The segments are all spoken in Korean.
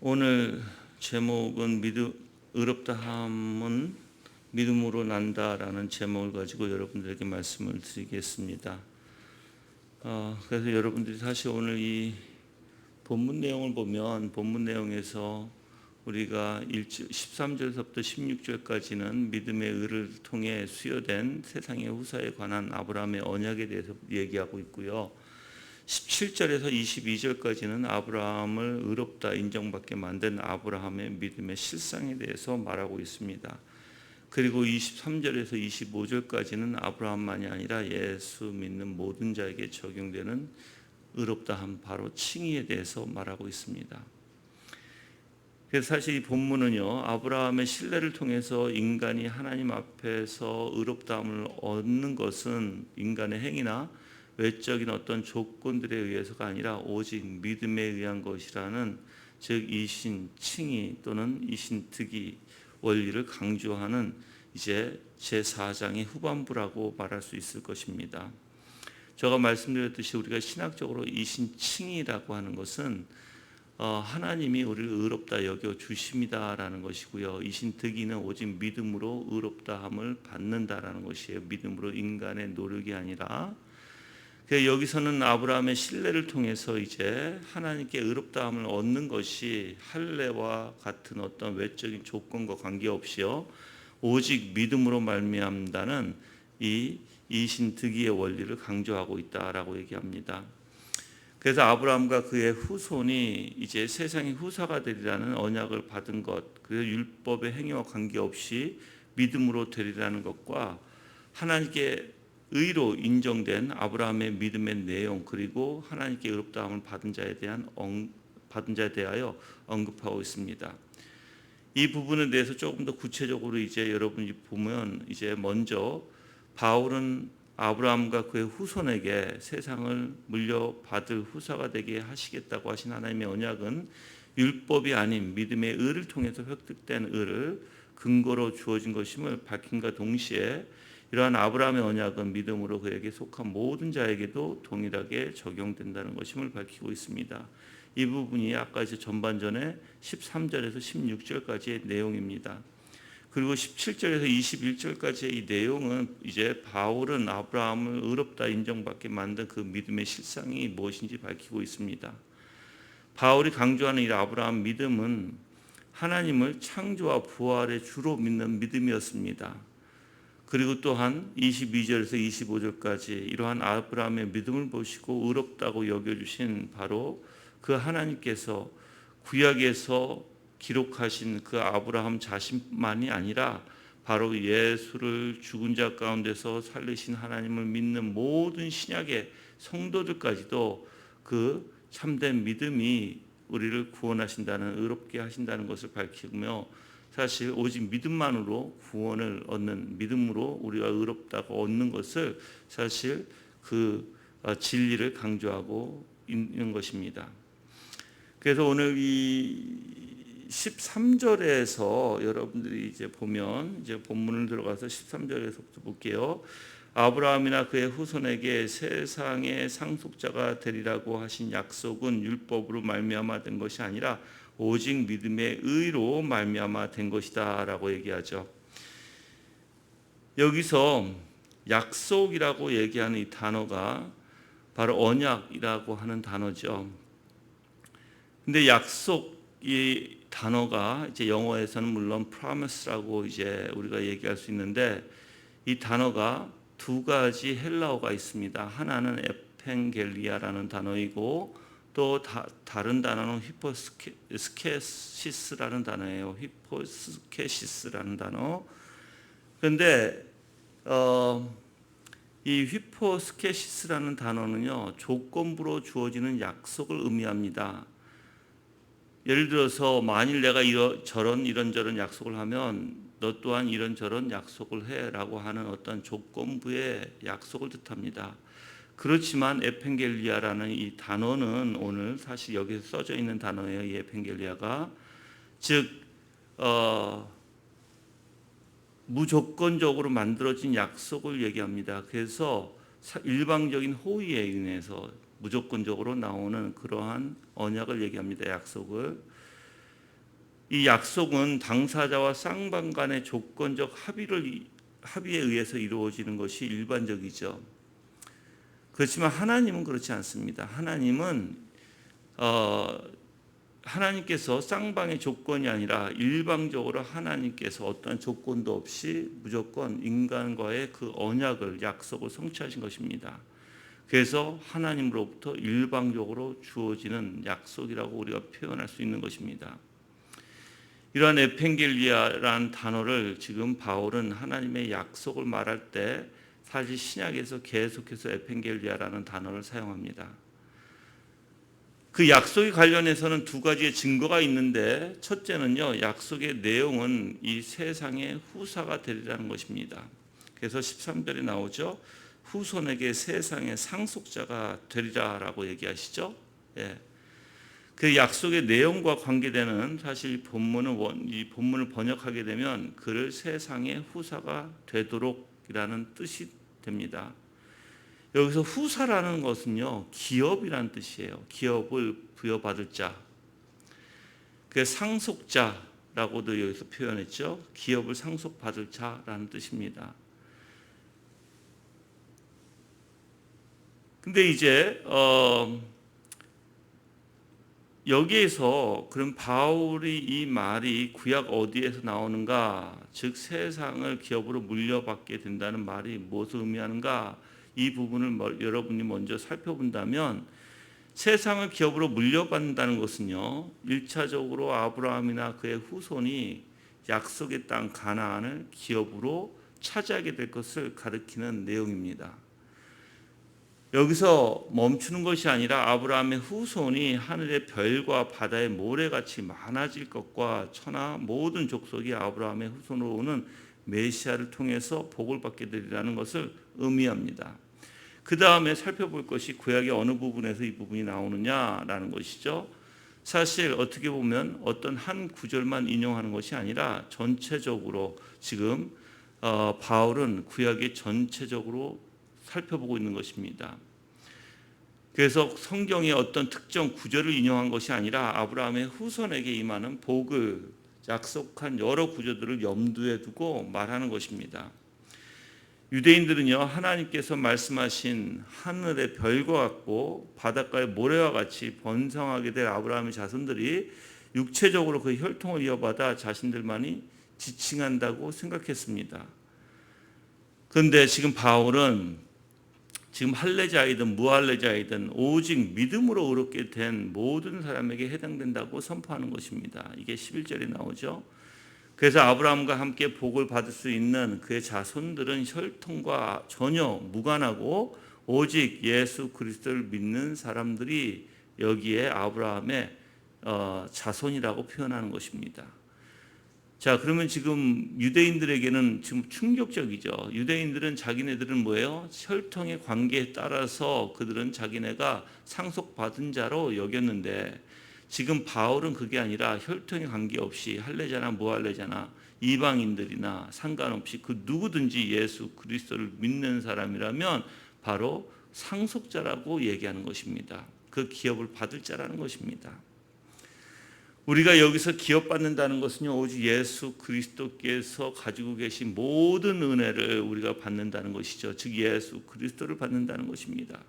오늘 제목은 의롭다 함은 믿음으로 난다라는 제목을 가지고 여러분들에게 말씀을 드리겠습니다. 그래서 여러분들이 사실 오늘 이 본문 내용을 보면 본문 내용에서 우리가 13절에서부터 16절까지는 믿음의 의를 통해 수여된 세상의 후사에 관한 아브라함의 언약에 대해서 얘기하고 있고요. 17절에서 22절까지는 아브라함을 의롭다 인정받게 만든 아브라함의 믿음의 실상에 대해서 말하고 있습니다. 그리고 23절에서 25절까지는 아브라함만이 아니라 예수 믿는 모든 자에게 적용되는 의롭다함, 바로 칭의에 대해서 말하고 있습니다. 그래서 사실 이 본문은요, 아브라함의 신뢰를 통해서 인간이 하나님 앞에서 의롭다함을 얻는 것은 인간의 행위나 외적인 어떤 조건들에 의해서가 아니라 오직 믿음에 의한 것이라는, 즉 이신 칭의 또는 이신 득이 원리를 강조하는 이제 제4장의 후반부라고 말할 수 있을 것입니다. 제가 말씀드렸듯이 우리가 신학적으로 이신 칭의라고 하는 것은 하나님이 우리를 의롭다 여겨 주십니다라는 것이고요. 이신 득이는 오직 믿음으로 의롭다함을 받는다라는 것이에요. 믿음으로 인간의 노력이 아니라. 여기서는 아브라함의 신뢰를 통해서 이제 하나님께 의롭다함을 얻는 것이 할례와 같은 어떤 외적인 조건과 관계없이요, 오직 믿음으로 말미암다는 이 이신 득이의 원리를 강조하고 있다라고 얘기합니다. 그래서 아브라함과 그의 후손이 이제 세상의 후사가 되리라는 언약을 받은 것, 그래서 율법의 행위와 관계없이 믿음으로 되리라는 것과 하나님께 의로 인정된 아브라함의 믿음의 내용, 그리고 하나님께 의롭다함을 받은 자에 대하여 언급하고 있습니다. 이 부분에 대해서 조금 더 구체적으로 이제 여러분이 보면, 이제 먼저 바울은 아브라함과 그의 후손에게 세상을 물려받을 후사가 되게 하시겠다고 하신 하나님의 언약은 율법이 아닌 믿음의 의를 통해서 획득된 의를 근거로 주어진 것임을 밝힌과 동시에 이러한 아브라함의 언약은 믿음으로 그에게 속한 모든 자에게도 동일하게 적용된다는 것임을 밝히고 있습니다. 이 부분이 아까 이제 전반전에 13절에서 16절까지의 내용입니다. 그리고 17절에서 21절까지의 이 내용은 이제 바울은 아브라함을 의롭다 인정받게 만든 그 믿음의 실상이 무엇인지 밝히고 있습니다. 바울이 강조하는 이 아브라함 믿음은 하나님을 창조와 부활의 주로 믿는 믿음이었습니다. 그리고 또한 22절에서 25절까지 이러한 아브라함의 믿음을 보시고 의롭다고 여겨주신 바로 그 하나님께서 구약에서 기록하신 그 아브라함 자신만이 아니라 바로 예수를 죽은 자 가운데서 살리신 하나님을 믿는 모든 신약의 성도들까지도 그 참된 믿음이 우리를 구원하신다는, 의롭게 하신다는 것을 밝히며, 사실 오직 믿음만으로 구원을 얻는, 믿음으로 우리가 의롭다고 얻는 것을 사실 그 진리를 강조하고 있는 것입니다. 그래서 오늘 이 13절에서 여러분들이 이제 보면, 이제 본문을 들어가서 13절에서부터 볼게요. 아브라함이나 그의 후손에게 세상의 상속자가 되리라고 하신 약속은 율법으로 말미암아 된 것이 아니라 오직 믿음의 의로 말미암아 된 것이다라고 얘기하죠. 여기서 약속이라고 얘기하는 이 단어가 바로 언약이라고 하는 단어죠. 근데 약속이 단어가 이제 영어에서는 물론 promise라고 이제 우리가 얘기할 수 있는데, 이 단어가 두 가지 헬라어가 있습니다. 하나는 에펜겔리아라는 단어이고 또 다른 단어는 히포스케시스라는 단어예요. 히포스케시스라는 단어. 그런데 이 히포스케시스라는 단어는요, 조건부로 주어지는 약속을 의미합니다. 예를 들어서 만일 내가 이런저런 약속을 하면 너 또한 이런저런 약속을 해라고 하는 어떤 조건부의 약속을 뜻합니다. 그렇지만 에펜겔리아라는 이 단어는 오늘 사실 여기서 써져 있는 단어예요. 이 에펜겔리아가, 즉 무조건적으로 만들어진 약속을 얘기합니다. 그래서 일방적인 호의에 의해서 무조건적으로 나오는 그러한 언약을 얘기합니다. 약속을. 이 약속은 당사자와 쌍방 간의 조건적 합의에 의해서 이루어지는 것이 일반적이죠. 그렇지만 하나님은 그렇지 않습니다. 하나님께서 쌍방의 조건이 아니라 일방적으로 하나님께서 어떠한 조건도 없이 무조건 인간과의 그 언약을, 약속을 성취하신 것입니다. 그래서 하나님으로부터 일방적으로 주어지는 약속이라고 우리가 표현할 수 있는 것입니다. 이러한 에펜겔리아라는 단어를 지금 바울은 하나님의 약속을 말할 때 사실 신약에서 계속해서 에펜겔리아라는 단어를 사용합니다. 그 약속에 관련해서는 두 가지의 증거가 있는데, 첫째는요, 약속의 내용은 이 세상의 후사가 되리라는 것입니다. 그래서 13절에 나오죠. 후손에게 세상의 상속자가 되리라라고 얘기하시죠. 예. 그 약속의 내용과 관계되는, 사실 이 본문을 번역하게 되면 그를 세상의 후사가 되도록이라는 뜻이 됩니다. 여기서 후사라는 것은요, 기업이라는 뜻이에요. 기업을 부여받을 자. 그 상속자라고도 여기서 표현했죠. 기업을 상속받을 자라는 뜻입니다. 근데 이제 여기에서 그럼 바울이 이 말이 구약 어디에서 나오는가? 즉 세상을 기업으로 물려받게 된다는 말이 무엇을 의미하는가? 이 부분을 여러분이 먼저 살펴본다면, 세상을 기업으로 물려받는다는 것은요, 1차적으로 아브라함이나 그의 후손이 약속의 땅 가나안을 기업으로 차지하게 될 것을 가리키는 내용입니다. 여기서 멈추는 것이 아니라 아브라함의 후손이 하늘의 별과 바다의 모래같이 많아질 것과 천하 모든 족속이 아브라함의 후손으로 오는 메시아를 통해서 복을 받게 되리라는 것을 의미합니다. 그 다음에 살펴볼 것이 구약의 어느 부분에서 이 부분이 나오느냐라는 것이죠. 사실 어떻게 보면 어떤 한 구절만 인용하는 것이 아니라 전체적으로 지금 바울은 구약의 전체적으로 살펴보고 있는 것입니다. 그래서 성경의 어떤 특정 구절을 인용한 것이 아니라 아브라함의 후손에게 임하는 복을 약속한 여러 구절들을 염두에 두고 말하는 것입니다. 유대인들은요, 하나님께서 말씀하신 하늘의 별과 같고 바닷가의 모래와 같이 번성하게 될 아브라함의 자손들이 육체적으로 그 혈통을 이어받아 자신들만이 지칭한다고 생각했습니다. 그런데 지금 바울은 지금 할례자이든 무할례자이든 오직 믿음으로 의롭게 된 모든 사람에게 해당된다고 선포하는 것입니다. 이게 11절에 나오죠. 그래서 아브라함과 함께 복을 받을 수 있는 그의 자손들은 혈통과 전혀 무관하고 오직 예수 그리스도를 믿는 사람들이 여기에 아브라함의 자손이라고 표현하는 것입니다. 자, 그러면 지금 유대인들에게는 지금 충격적이죠. 유대인들은 자기네들은 뭐예요? 혈통의 관계에 따라서 그들은 자기네가 상속받은 자로 여겼는데, 지금 바울은 그게 아니라 혈통의 관계없이 할례자나 무할례자나 이방인들이나 상관없이 그 누구든지 예수 그리스도를 믿는 사람이라면 바로 상속자라고 얘기하는 것입니다. 그 기업을 받을 자라는 것입니다. 우리가 여기서 기업받는다는 것은요, 오직 예수 그리스도께서 가지고 계신 모든 은혜를 우리가 받는다는 것이죠. 즉 예수 그리스도를 받는다는 것입니다.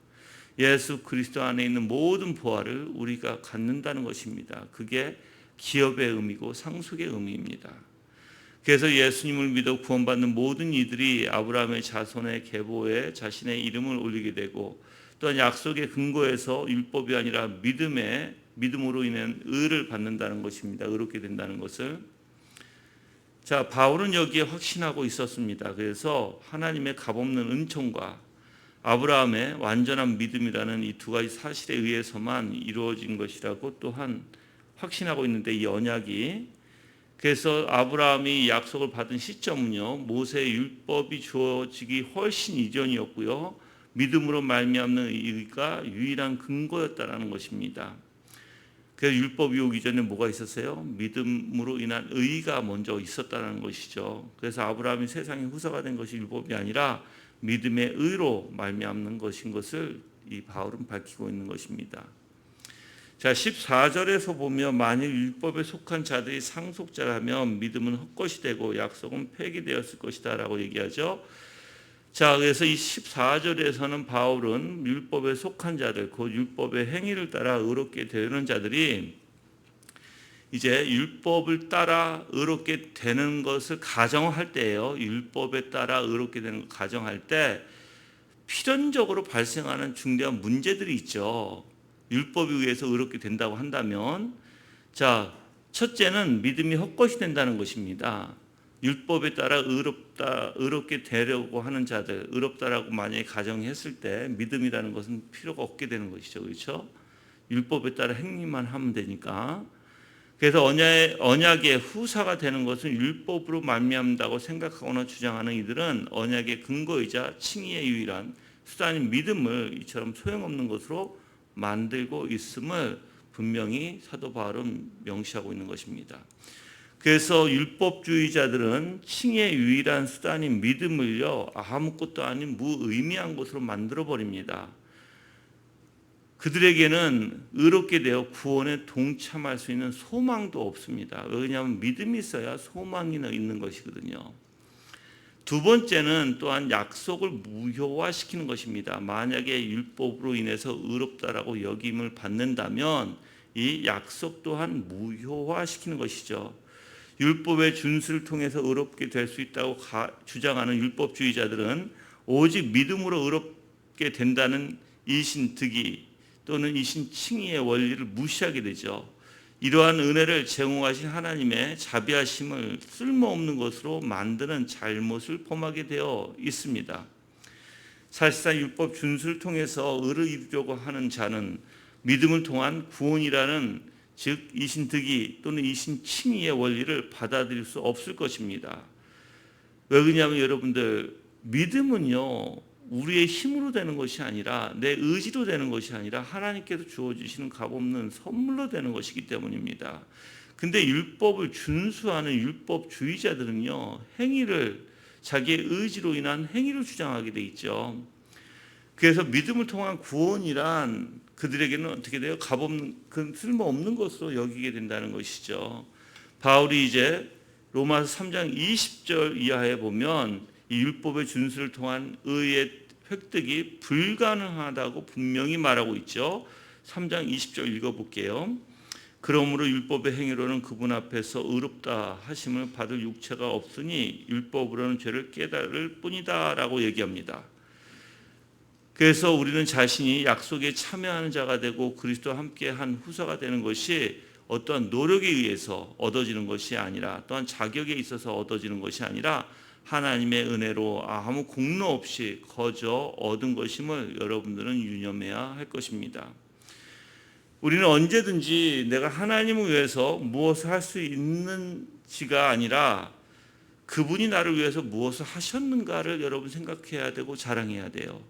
예수 그리스도 안에 있는 모든 보화를 우리가 갖는다는 것입니다. 그게 기업의 의미고 상속의 의미입니다. 그래서 예수님을 믿어 구원받는 모든 이들이 아브라함의 자손의 계보에 자신의 이름을 올리게 되고, 또한 약속의 근거에서 율법이 아니라 믿음으로 인한 의를 받는다는 것입니다. 의롭게 된다는 것을. 자, 바울은 여기에 확신하고 있었습니다. 그래서 하나님의 값없는 은총과 아브라함의 완전한 믿음이라는 이 두 가지 사실에 의해서만 이루어진 것이라고 또한 확신하고 있는데, 이 언약이, 그래서 아브라함이 약속을 받은 시점은요, 모세의 율법이 주어지기 훨씬 이전이었고요, 믿음으로 말미암는 의가 유일한 근거였다라는 것입니다. 그래서 율법이 오기 전에 뭐가 있었어요? 믿음으로 인한 의가 먼저 있었다는 것이죠. 그래서 아브라함이 세상의 후사가 된 것이 율법이 아니라 믿음의 의로 말미암는 것인 것을 이 바울은 밝히고 있는 것입니다. 자, 14절에서 보면 만일 율법에 속한 자들이 상속자라면 믿음은 헛것이 되고 약속은 폐기되었을 것이다라고 얘기하죠. 자, 그래서 이 14절에서는 바울은 율법에 속한 자들, 그 율법의 행위를 따라 의롭게 되는 자들이 이제 율법을 따라 의롭게 되는 것을 가정할 때예요. 율법에 따라 의롭게 되는 걸 가정할 때 필연적으로 발생하는 중대한 문제들이 있죠. 율법에 의해서 의롭게 된다고 한다면, 자, 첫째는 믿음이 헛것이 된다는 것입니다. 율법에 따라 의롭게 되려고 하는 자들, 의롭다라고 만약에 가정했을 때 믿음이라는 것은 필요가 없게 되는 것이죠. 그렇죠? 율법에 따라 행위만 하면 되니까. 그래서 언약의 후사가 되는 것은 율법으로 말미암다고 생각하거나 주장하는 이들은 언약의 근거이자 칭의의 유일한 수단인 믿음을 이처럼 소용없는 것으로 만들고 있음을 분명히 사도 바울은 명시하고 있는 것입니다. 그래서 율법주의자들은 칭의의 유일한 수단인 믿음을요, 아무것도 아닌 무의미한 것으로 만들어 버립니다. 그들에게는 의롭게 되어 구원에 동참할 수 있는 소망도 없습니다. 왜냐하면 믿음이 있어야 소망이 있는 것이거든요. 두 번째는 또한 약속을 무효화시키는 것입니다. 만약에 율법으로 인해서 의롭다라고 여김을 받는다면 이 약속 또한 무효화시키는 것이죠. 율법의 준수를 통해서 의롭게 될 수 있다고 주장하는 율법주의자들은 오직 믿음으로 의롭게 된다는 이신득의 또는 이신칭의의 원리를 무시하게 되죠. 이러한 은혜를 제공하신 하나님의 자비하심을 쓸모없는 것으로 만드는 잘못을 범하게 되어 있습니다. 사실상 율법 준수를 통해서 의를 이루려고 하는 자는 믿음을 통한 구원이라는 즉 이신득의 또는 이신칭의의 원리를 받아들일 수 없을 것입니다. 왜 그러냐면 여러분들, 믿음은요 우리의 힘으로 되는 것이 아니라 내 의지로 되는 것이 아니라 하나님께서 주어주시는 값없는 선물로 되는 것이기 때문입니다. 근데 율법을 준수하는 율법주의자들은요 행위를, 자기의 의지로 인한 행위를 주장하게 돼 있죠. 그래서 믿음을 통한 구원이란 그들에게는 어떻게 돼요? 값없는, 쓸모없는 것으로 여기게 된다는 것이죠. 바울이 이제 로마서 3장 20절 이하에 보면 이 율법의 준수를 통한 의의 획득이 불가능하다고 분명히 말하고 있죠. 3장 20절 읽어볼게요. 그러므로 율법의 행위로는 그분 앞에서 의롭다 하심을 받을 육체가 없으니 율법으로는 죄를 깨달을 뿐이다 라고 얘기합니다. 그래서 우리는 자신이 약속에 참여하는 자가 되고 그리스도와 함께한 후사가 되는 것이 어떠한 노력에 의해서 얻어지는 것이 아니라, 또한 자격에 있어서 얻어지는 것이 아니라 하나님의 은혜로 아무 공로 없이 거저 얻은 것임을 여러분들은 유념해야 할 것입니다. 우리는 언제든지 내가 하나님을 위해서 무엇을 할 수 있는지가 아니라 그분이 나를 위해서 무엇을 하셨는가를 여러분 생각해야 되고 자랑해야 돼요.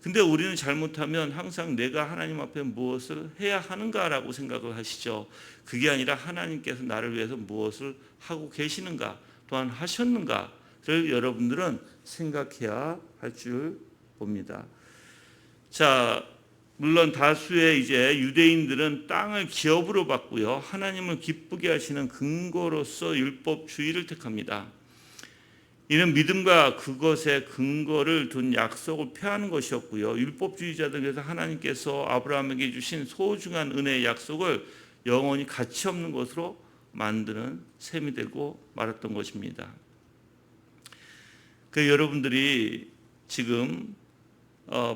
근데 우리는 잘못하면 항상 내가 하나님 앞에 무엇을 해야 하는가라고 생각을 하시죠. 그게 아니라 하나님께서 나를 위해서 무엇을 하고 계시는가, 또한 하셨는가를 여러분들은 생각해야 할 줄 봅니다. 자, 물론 다수의 이제 유대인들은 땅을 기업으로 받고요, 하나님을 기쁘게 하시는 근거로서 율법주의를 택합니다. 이는 믿음과 그것의 근거를 둔 약속을 폐하는 것이었고요, 율법주의자들에서 하나님께서 아브라함에게 주신 소중한 은혜의 약속을 영원히 가치 없는 것으로 만드는 셈이 되고 말았던 것입니다. 그 여러분들이 지금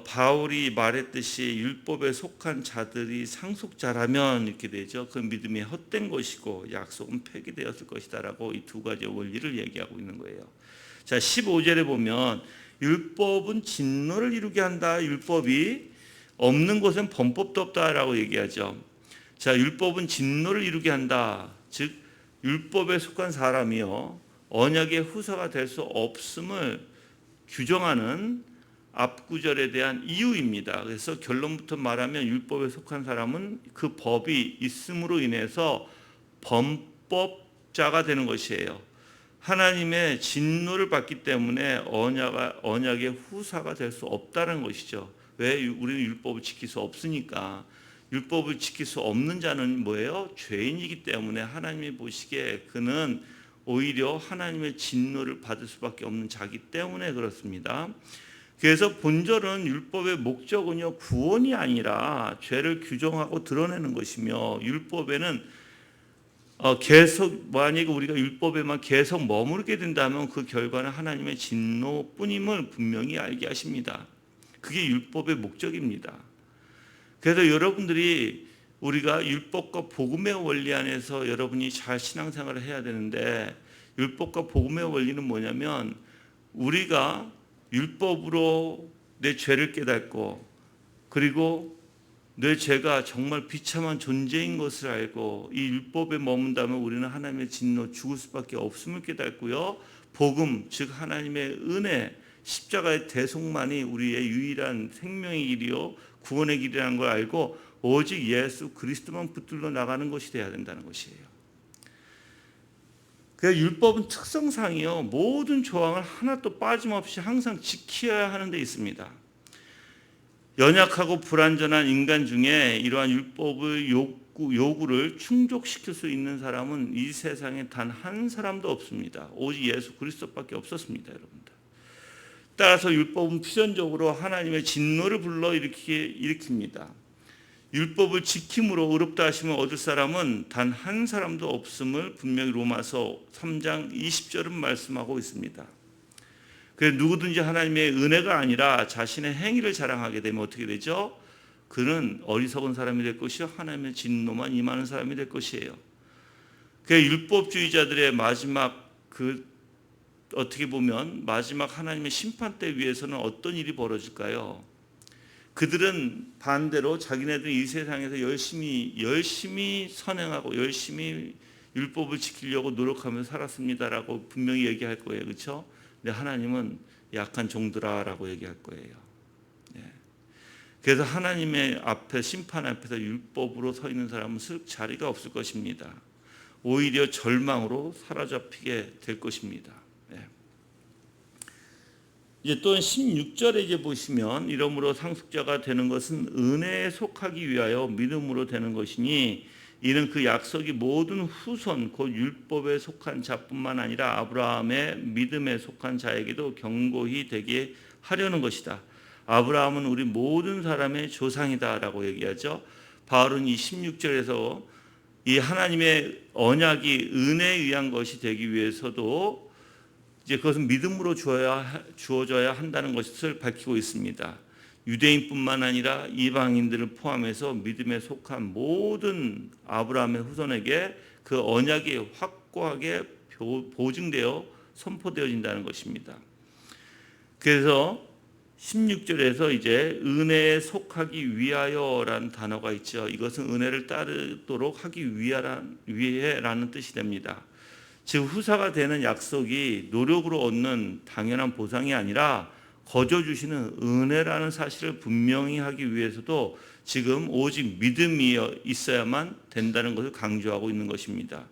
바울이 말했듯이 율법에 속한 자들이 상속자라면 이렇게 되죠. 그 믿음이 헛된 것이고 약속은 폐기되었을 것이다라고 이 두 가지 원리를 얘기하고 있는 거예요. 자, 15절에 보면 율법은 진노를 이루게 한다. 율법이 없는 곳엔 범법도 없다라고 얘기하죠. 자, 율법은 진노를 이루게 한다. 즉 율법에 속한 사람이요 언약의 후사가 될 수 없음을 규정하는 앞구절에 대한 이유입니다. 그래서 결론부터 말하면 율법에 속한 사람은 그 법이 있음으로 인해서 범법자가 되는 것이에요. 하나님의 진노를 받기 때문에 언약의 후사가 될 수 없다는 것이죠. 왜? 우리는 율법을 지킬 수 없으니까. 율법을 지킬 수 없는 자는 뭐예요? 죄인이기 때문에 하나님이 보시기에 그는 오히려 하나님의 진노를 받을 수밖에 없는 자기 때문에 그렇습니다. 그래서 본절은 율법의 목적은요, 구원이 아니라 죄를 규정하고 드러내는 것이며, 율법에는 계속 만약에 우리가 율법에만 계속 머무르게 된다면 그 결과는 하나님의 진노뿐임을 분명히 알게 하십니다. 그게 율법의 목적입니다. 그래서 여러분들이 우리가 율법과 복음의 원리 안에서 여러분이 잘 신앙생활을 해야 되는데, 율법과 복음의 원리는 뭐냐면 우리가 율법으로 내 죄를 깨닫고, 그리고 내 죄가 정말 비참한 존재인 것을 알고 이 율법에 머문다면 우리는 하나님의 진노, 죽을 수밖에 없음을 깨닫고요, 복음, 즉 하나님의 은혜, 십자가의 대속만이 우리의 유일한 생명의 길이요 구원의 길이라는 걸 알고 오직 예수 그리스도만 붙들러 나가는 것이 되어야 된다는 것이에요. 그 율법은 특성상이요, 모든 조항을 하나도 빠짐없이 항상 지켜야 하는 데 있습니다. 연약하고 불완전한 인간 중에 이러한 율법의 요구를 충족시킬 수 있는 사람은 이 세상에 단 한 사람도 없습니다. 오직 예수 그리스도밖에 없었습니다, 여러분들. 따라서 율법은 필연적으로 하나님의 진노를 일으킵니다. 율법을 지킴으로 의롭다 하심을 얻을 사람은 단 한 사람도 없음을 분명히 로마서 3장 20절은 말씀하고 있습니다. 그래서 누구든지 하나님의 은혜가 아니라 자신의 행위를 자랑하게 되면 어떻게 되죠? 그는 어리석은 사람이 될 것이요 하나님의 진노만 임하는 사람이 될 것이에요. 그래서 율법주의자들의 마지막 어떻게 보면 마지막 하나님의 심판 때 위해서는 어떤 일이 벌어질까요? 그들은 반대로 자기네들 이 세상에서 열심히 선행하고 열심히 율법을 지키려고 노력하면서 살았습니다라고 분명히 얘기할 거예요. 그렇죠? 근데 하나님은 약한 종들아라고 얘기할 거예요. 그래서 하나님의 앞에 심판 앞에서 율법으로 서 있는 사람은 자리가 없을 것입니다. 오히려 절망으로 사로잡히게 될 것입니다. 이제 또 16절에 이제 보시면 이러므로 상속자가 되는 것은 은혜에 속하기 위하여 믿음으로 되는 것이니 이는 그 약속이 모든 후손 곧 율법에 속한 자뿐만 아니라 아브라함의 믿음에 속한 자에게도 경고히 되게 하려는 것이다. 아브라함은 우리 모든 사람의 조상이다라고 얘기하죠. 바울은 이 16절에서 이 하나님의 언약이 은혜에 의한 것이 되기 위해서도 이제 그것은 믿음으로 주어져야 한다는 것을 밝히고 있습니다. 유대인뿐만 아니라 이방인들을 포함해서 믿음에 속한 모든 아브라함의 후손에게 그 언약이 확고하게 보증되어 선포되어진다는 것입니다. 그래서 16절에서 이제 은혜에 속하기 위하여라는 단어가 있죠. 이것은 은혜를 따르도록 하기 위해라는 뜻이 됩니다. 즉 후사가 되는 약속이 노력으로 얻는 당연한 보상이 아니라 거저 주시는 은혜라는 사실을 분명히 하기 위해서도 지금 오직 믿음이 있어야만 된다는 것을 강조하고 있는 것입니다.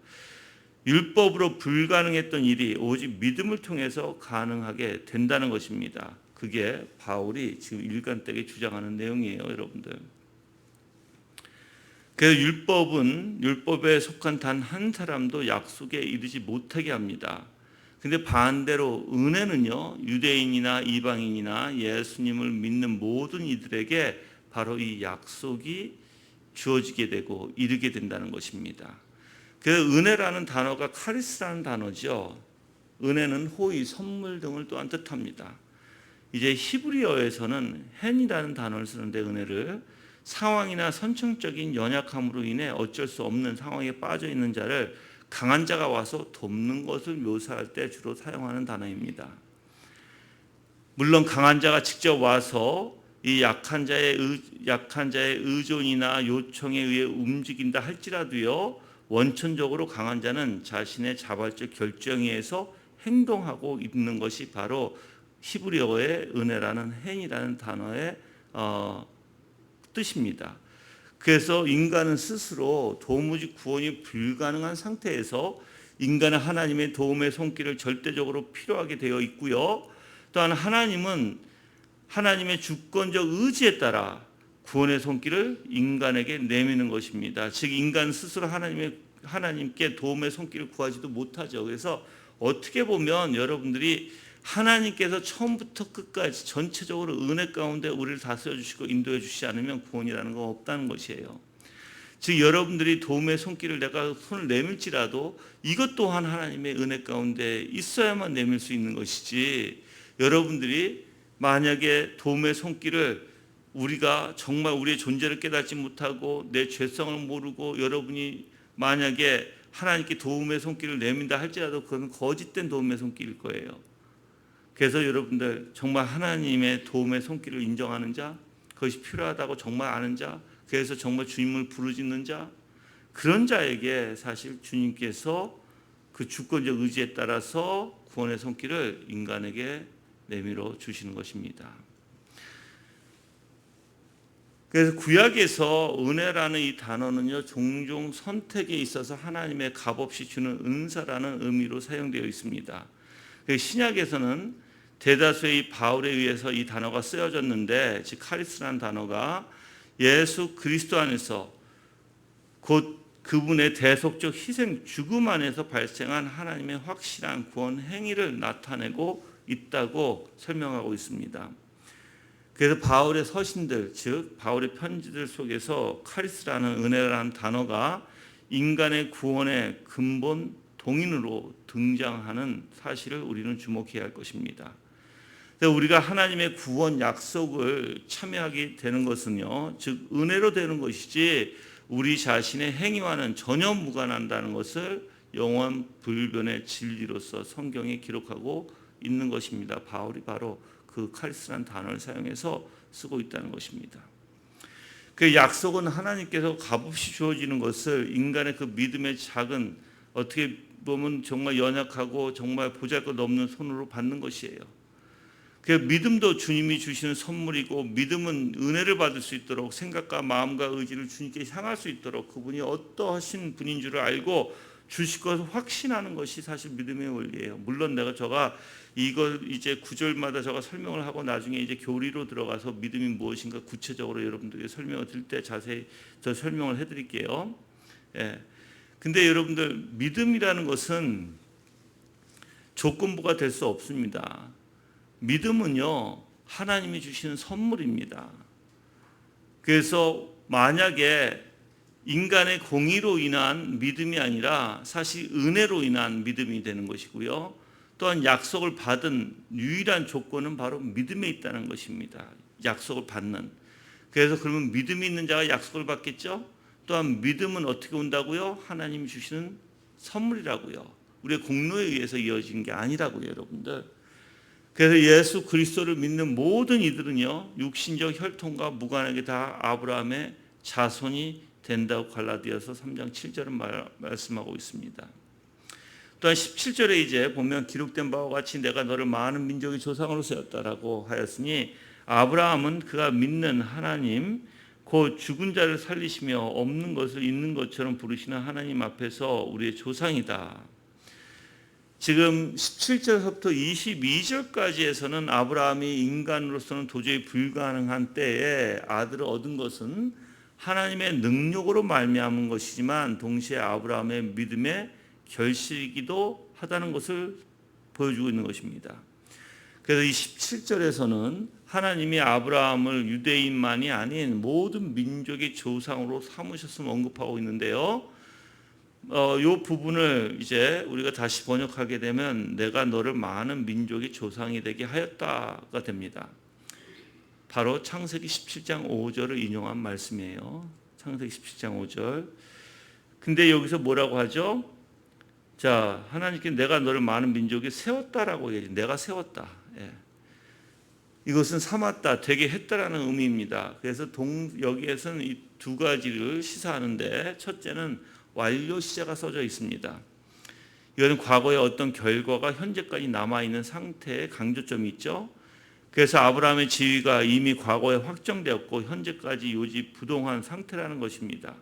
율법으로 불가능했던 일이 오직 믿음을 통해서 가능하게 된다는 것입니다. 그게 바울이 지금 일관되게 주장하는 내용이에요, 여러분들. 그래서 율법에 속한 단 한 사람도 약속에 이르지 못하게 합니다. 근데 반대로 은혜는요, 유대인이나 이방인이나 예수님을 믿는 모든 이들에게 바로 이 약속이 주어지게 되고 이르게 된다는 것입니다. 그 은혜라는 단어가 카리스라는 단어죠. 은혜는 호의, 선물 등을 또한 뜻합니다. 이제 히브리어에서는 헨이라는 단어를 쓰는데 은혜를 상황이나 선천적인 연약함으로 인해 어쩔 수 없는 상황에 빠져 있는 자를 강한 자가 와서 돕는 것을 묘사할 때 주로 사용하는 단어입니다. 물론 강한 자가 직접 와서 이 약한 자의 의존이나 요청에 의해 움직인다 할지라도요, 원천적으로 강한 자는 자신의 자발적 결정에 의해서 행동하고 있는 것이 바로 히브리어의 은혜라는 헨이라는 단어의 뜻입니다. 그래서 인간은 스스로 도무지 구원이 불가능한 상태에서 인간은 하나님의 도움의 손길을 절대적으로 필요하게 되어 있고요. 또한 하나님은 하나님의 주권적 의지에 따라 구원의 손길을 인간에게 내미는 것입니다. 즉 인간 스스로 하나님께 도움의 손길을 구하지도 못하죠. 그래서 어떻게 보면 여러분들이 하나님께서 처음부터 끝까지 전체적으로 은혜 가운데 우리를 다스려 주시고 인도해 주시지 않으면 구원이라는 건 없다는 것이에요. 즉 여러분들이 도움의 손길을 내가 손을 내밀지라도 이것 또한 하나님의 은혜 가운데 있어야만 내밀 수 있는 것이지, 여러분들이 만약에 도움의 손길을 우리가 정말 우리의 존재를 깨닫지 못하고 내 죄성을 모르고 여러분이 만약에 하나님께 도움의 손길을 내민다 할지라도 그건 거짓된 도움의 손길일 거예요. 그래서 여러분들 정말 하나님의 도움의 손길을 인정하는 자, 그것이 필요하다고 정말 아는 자, 그래서 정말 주님을 부르짖는 자, 그런 자에게 사실 주님께서 그 주권적 의지에 따라서 구원의 손길을 인간에게 내밀어 주시는 것입니다. 그래서 구약에서 은혜라는 이 단어는요, 종종 선택에 있어서 하나님의 값없이 주는 은사라는 의미로 사용되어 있습니다. 신약에서는 대다수의 이 바울에 의해서 이 단어가 쓰여졌는데, 즉 카리스라는 단어가 예수 그리스도 안에서 곧 그분의 대속적 희생 죽음 안에서 발생한 하나님의 확실한 구원 행위를 나타내고 있다고 설명하고 있습니다. 그래서 바울의 서신들, 즉 바울의 편지들 속에서 카리스라는 은혜라는 단어가 인간의 구원의 근본 동인으로 등장하는 사실을 우리는 주목해야 할 것입니다. 우리가 하나님의 구원 약속을 참여하게 되는 것은요, 즉 은혜로 되는 것이지 우리 자신의 행위와는 전혀 무관한다는 것을 영원 불변의 진리로서 성경에 기록하고 있는 것입니다. 바울이 바로 그 카리스라는 단어를 사용해서 쓰고 있다는 것입니다. 그 약속은 하나님께서 값없이 주어지는 것을 인간의 그 믿음의 작은, 어떻게 보면 정말 연약하고 정말 보잘것없는 손으로 받는 것이에요. 그 믿음도 주님이 주시는 선물이고, 믿음은 은혜를 받을 수 있도록 생각과 마음과 의지를 주님께 향할 수 있도록 그분이 어떠하신 분인 줄을 알고 주실 것을 확신하는 것이 사실 믿음의 원리예요. 물론 제가 이걸 이제 구절마다 제가 설명을 하고 나중에 이제 교리로 들어가서 믿음이 무엇인가 구체적으로 여러분들에게 설명을 드릴 때 자세히 저 설명을 해드릴게요. 예. 근데 여러분들 믿음이라는 것은 조건부가 될 수 없습니다. 믿음은요, 하나님이 주시는 선물입니다. 그래서 만약에 인간의 공의로 인한 믿음이 아니라 사실 은혜로 인한 믿음이 되는 것이고요. 또한 약속을 받은 유일한 조건은 바로 믿음에 있다는 것입니다. 약속을 받는. 그래서 그러면 믿음이 있는 자가 약속을 받겠죠? 또한 믿음은 어떻게 온다고요? 하나님이 주시는 선물이라고요. 우리의 공로에 의해서 이어진 게 아니라고요, 여러분들. 그래서 예수 그리스도를 믿는 모든 이들은요, 육신적 혈통과 무관하게 다 아브라함의 자손이 된다고 갈라디아서 3장 7절은 말씀하고 있습니다. 또한 17절에 이제 보면 기록된 바와 같이 내가 너를 많은 민족의 조상으로 세웠다라고 하였으니, 아브라함은 그가 믿는 하나님, 곧 죽은 자를 살리시며 없는 것을 있는 것처럼 부르시는 하나님 앞에서 우리의 조상이다. 지금 17절부터 22절까지에서는 아브라함이 인간으로서는 도저히 불가능한 때에 아들을 얻은 것은 하나님의 능력으로 말미암은 것이지만 동시에 아브라함의 믿음의 결실이기도 하다는 것을 보여주고 있는 것입니다. 그래서 이 17절에서는 하나님이 아브라함을 유대인만이 아닌 모든 민족의 조상으로 삼으셨음을 언급하고 있는데요. 이 부분을 이제 우리가 다시 번역하게 되면 내가 너를 많은 민족의 조상이 되게 하였다가 됩니다. 바로 창세기 17장 5절을 인용한 말씀이에요. 창세기 17장 5절. 근데 여기서 뭐라고 하죠? 자, 하나님께 내가 너를 많은 민족에 세웠다라고 얘기해요. 내가 세웠다. 예. 이것은 삼았다, 되게 했다라는 의미입니다. 그래서 여기에서는 이 두 가지를 시사하는데, 첫째는 완료 시제가 써져 있습니다. 이거는 과거의 어떤 결과가 현재까지 남아있는 상태에 강조점이 있죠. 그래서 아브라함의 지위가 이미 과거에 확정되었고 현재까지 요지부동한 상태라는 것입니다.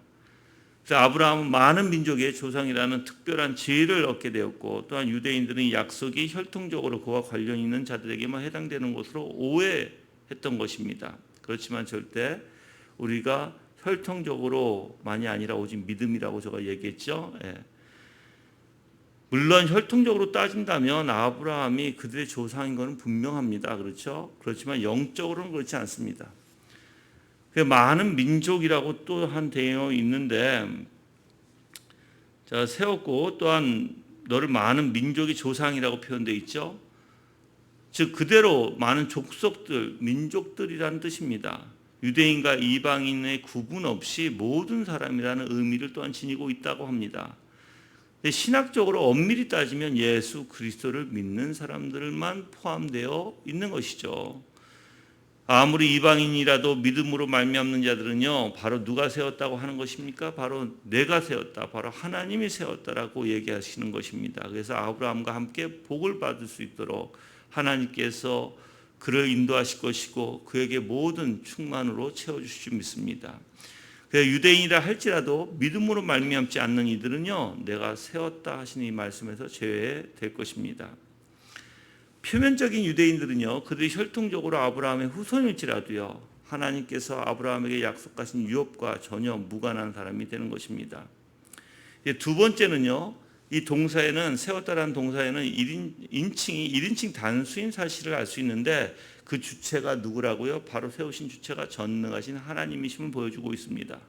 그래서 아브라함은 많은 민족의 조상이라는 특별한 지위를 얻게 되었고, 또한 유대인들은 이 약속이 혈통적으로 그와 관련 있는 자들에게만 해당되는 것으로 오해했던 것입니다. 그렇지만 절대 우리가 혈통적으로만이 아니라 오직 믿음이라고 제가 얘기했죠. 물론 혈통적으로 따진다면 아브라함이 그들의 조상인 것은 분명합니다. 그렇죠? 그렇지만 영적으로는 그렇지 않습니다. 많은 민족이라고 또한 되어 있는데, 자, 세웠고 또한 너를 많은 민족의 조상이라고 표현되어 있죠. 즉 그대로 많은 족속들, 민족들이라는 뜻입니다. 유대인과 이방인의 구분 없이 모든 사람이라는 의미를 또한 지니고 있다고 합니다. 신학적으로 엄밀히 따지면 예수 그리스도를 믿는 사람들만 포함되어 있는 것이죠. 아무리 이방인이라도 믿음으로 말미암는 자들은요, 바로 누가 세웠다고 하는 것입니까? 바로 내가 세웠다, 바로 하나님이 세웠다라고 얘기하시는 것입니다. 그래서 아브라함과 함께 복을 받을 수 있도록 하나님께서 그를 인도하실 것이고 그에게 모든 충만으로 채워주실 줄 믿습니다. 유대인이라 할지라도 믿음으로 말미암지 않는 이들은요, 내가 세웠다 하시는 이 말씀에서 제외될 것입니다. 표면적인 유대인들은요, 그들이 혈통적으로 아브라함의 후손일지라도요, 하나님께서 아브라함에게 약속하신 유업과 전혀 무관한 사람이 되는 것입니다. 두 번째는요, 이 동사에는, 세웠다라는 동사에는 인칭이 1인칭 단수인 사실을 알 수 있는데 그 주체가 누구라고요? 바로 세우신 주체가 전능하신 하나님이심을 보여주고 있습니다.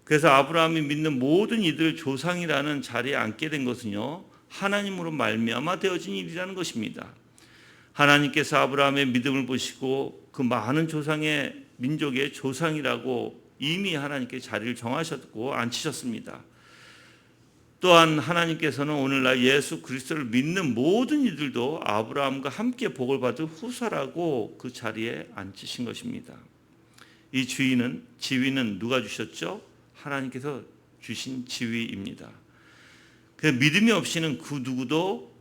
그래서 아브라함이 믿는 모든 이들 조상이라는 자리에 앉게 된 것은요, 하나님으로 말미암아 되어진 일이라는 것입니다. 하나님께서 아브라함의 믿음을 보시고 그 많은 조상의 민족의 조상이라고 이미 하나님께 자리를 정하셨고 앉히셨습니다. 또한 하나님께서는 오늘날 예수 그리스도를 믿는 모든 이들도 아브라함과 함께 복을 받을 후사라고 그 자리에 앉히신 것입니다. 이 지위는 누가 주셨죠? 하나님께서 주신 지위입니다. 그 믿음이 없이는 그 누구도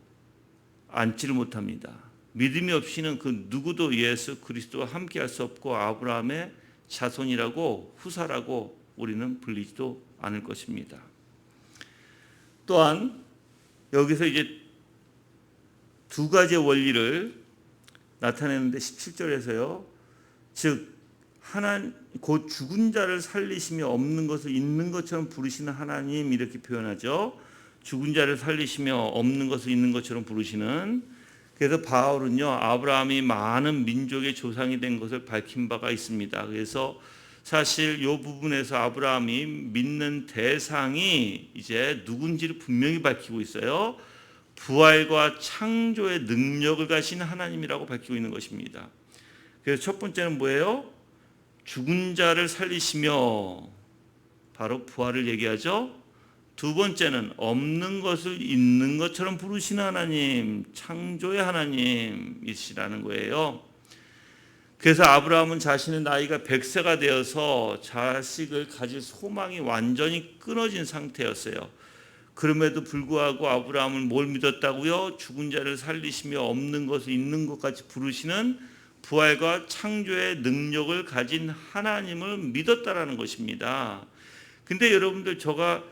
앉지를 못합니다. 믿음이 없이는 그 누구도 예수 그리스도와 함께 할 수 없고 아브라함의 자손이라고 후사라고 우리는 불리지도 않을 것입니다. 또한 여기서 이제 두 가지의 원리를 나타내는데 17절에서요. 즉 곧 죽은 자를 살리시며 없는 것을 있는 것처럼 부르시는 하나님 이렇게 표현하죠. 죽은 자를 살리시며 없는 것을 있는 것처럼 부르시는. 그래서 바울은요, 아브라함이 많은 민족의 조상이 된 것을 밝힌 바가 있습니다. 그래서 사실 이 부분에서 아브라함이 믿는 대상이 이제 누군지를 분명히 밝히고 있어요. 부활과 창조의 능력을 가신 하나님이라고 밝히고 있는 것입니다. 그래서 첫 번째는 뭐예요? 죽은 자를 살리시며, 바로 부활을 얘기하죠. 두 번째는 없는 것을 있는 것처럼 부르시는 하나님, 창조의 하나님이시라는 거예요. 그래서 아브라함은 자신의 나이가 100세가 되어서 자식을 가질 소망이 완전히 끊어진 상태였어요. 그럼에도 불구하고 아브라함은 뭘 믿었다고요? 죽은 자를 살리시며 없는 것을 있는 것 같이 부르시는 부활과 창조의 능력을 가진 하나님을 믿었다라는 것입니다. 근데 여러분들, 제가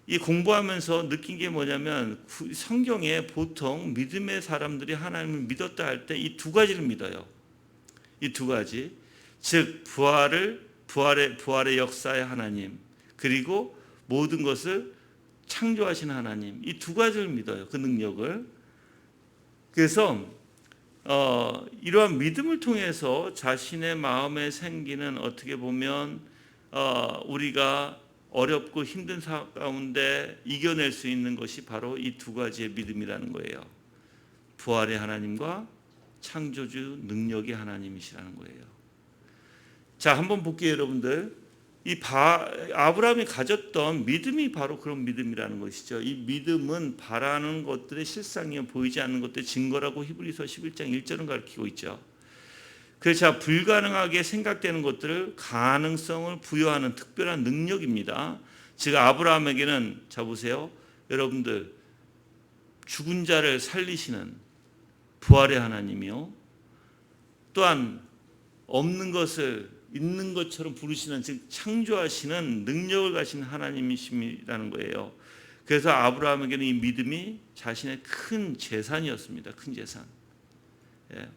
이 공부하면서 느낀 게 뭐냐면 성경에 보통 믿음의 사람들이 하나님을 믿었다 할 때 이 두 가지를 믿어요. 이 두 가지, 즉 부활의 역사의 하나님, 그리고 모든 것을 창조하신 하나님, 이 두 가지를 믿어요. 그 능력을. 그래서 이러한 믿음을 통해서 자신의 마음에 생기는, 어떻게 보면 우리가 어렵고 힘든 상황 가운데 이겨낼 수 있는 것이 바로 이 두 가지의 믿음이라는 거예요. 부활의 하나님과 창조주 능력의 하나님이시라는 거예요. 자, 한번 볼게요, 여러분들. 아브라함이 가졌던 믿음이 바로 그런 믿음이라는 것이죠. 이 믿음은 바라는 것들의 실상이요 보이지 않는 것들의 증거라고 히브리서 11장 1절은 가르치고 있죠. 그래서 불가능하게 생각되는 것들을 가능성을 부여하는 특별한 능력입니다. 즉 아브라함에게는, 자 보세요, 여러분들, 죽은 자를 살리시는 부활의 하나님이요, 또한 없는 것을 있는 것처럼 부르시는, 즉 창조하시는 능력을 가진 하나님이시라는 거예요. 그래서 아브라함에게는 이 믿음이 자신의 큰 재산이었습니다. 큰 재산. 예.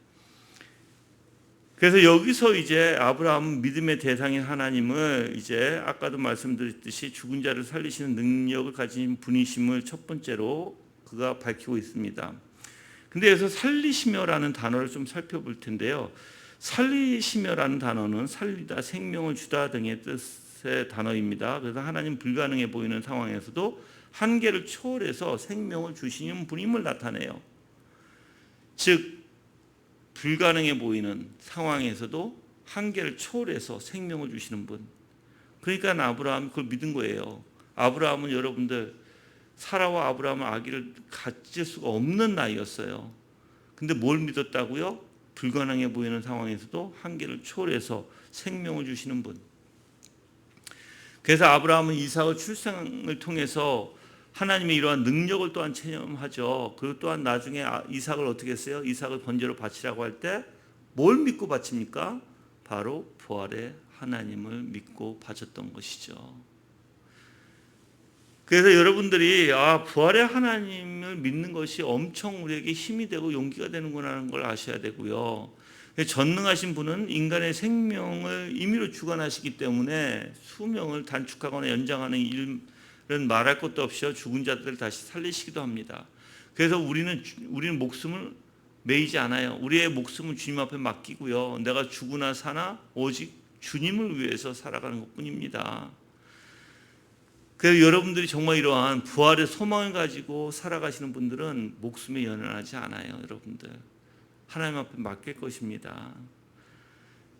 그래서 여기서 이제 아브라함은 믿음의 대상인 하나님을 이제 아까도 말씀드렸듯이 죽은 자를 살리시는 능력을 가진 분이심을 첫 번째로 그가 밝히고 있습니다. 근데 여기서 살리시며라는 단어를 좀 살펴볼 텐데요. 살리시며라는 단어는 살리다, 생명을 주다 등의 뜻의 단어입니다. 그래서 하나님 불가능해 보이는 상황에서도 한계를 초월해서 생명을 주시는 분임을 나타내요. 즉 불가능해 보이는 상황에서도 한계를 초월해서 생명을 주시는 분. 그러니까 아브라함이 그걸 믿은 거예요. 아브라함은 여러분들 사라와 아브라함은 아기를 가질 수가 없는 나이였어요. 근데 뭘 믿었다고요? 불가능해 보이는 상황에서도 한계를 초월해서 생명을 주시는 분. 그래서 아브라함은 이삭의 출생을 통해서 하나님의 이러한 능력을 또한 체험하죠. 그리고 또한 나중에 이삭을 어떻게 했어요? 이삭을 번제로 바치라고 할 때 뭘 믿고 바칩니까? 바로 부활의 하나님을 믿고 바쳤던 것이죠. 그래서 여러분들이 부활의 하나님을 믿는 것이 엄청 우리에게 힘이 되고 용기가 되는구나라는 걸 아셔야 되고요. 전능하신 분은 인간의 생명을 임의로 주관하시기 때문에 수명을 단축하거나 연장하는 일은 말할 것도 없이 죽은 자들을 다시 살리시기도 합니다. 그래서 우리는 목숨을 매이지 않아요. 우리의 목숨은 주님 앞에 맡기고요. 내가 죽으나 사나 오직 주님을 위해서 살아가는 것뿐입니다. 그래서 여러분들이 정말 이러한 부활의 소망을 가지고 살아가시는 분들은 목숨에 연연하지 않아요. 여러분들 하나님 앞에 맡길 것입니다.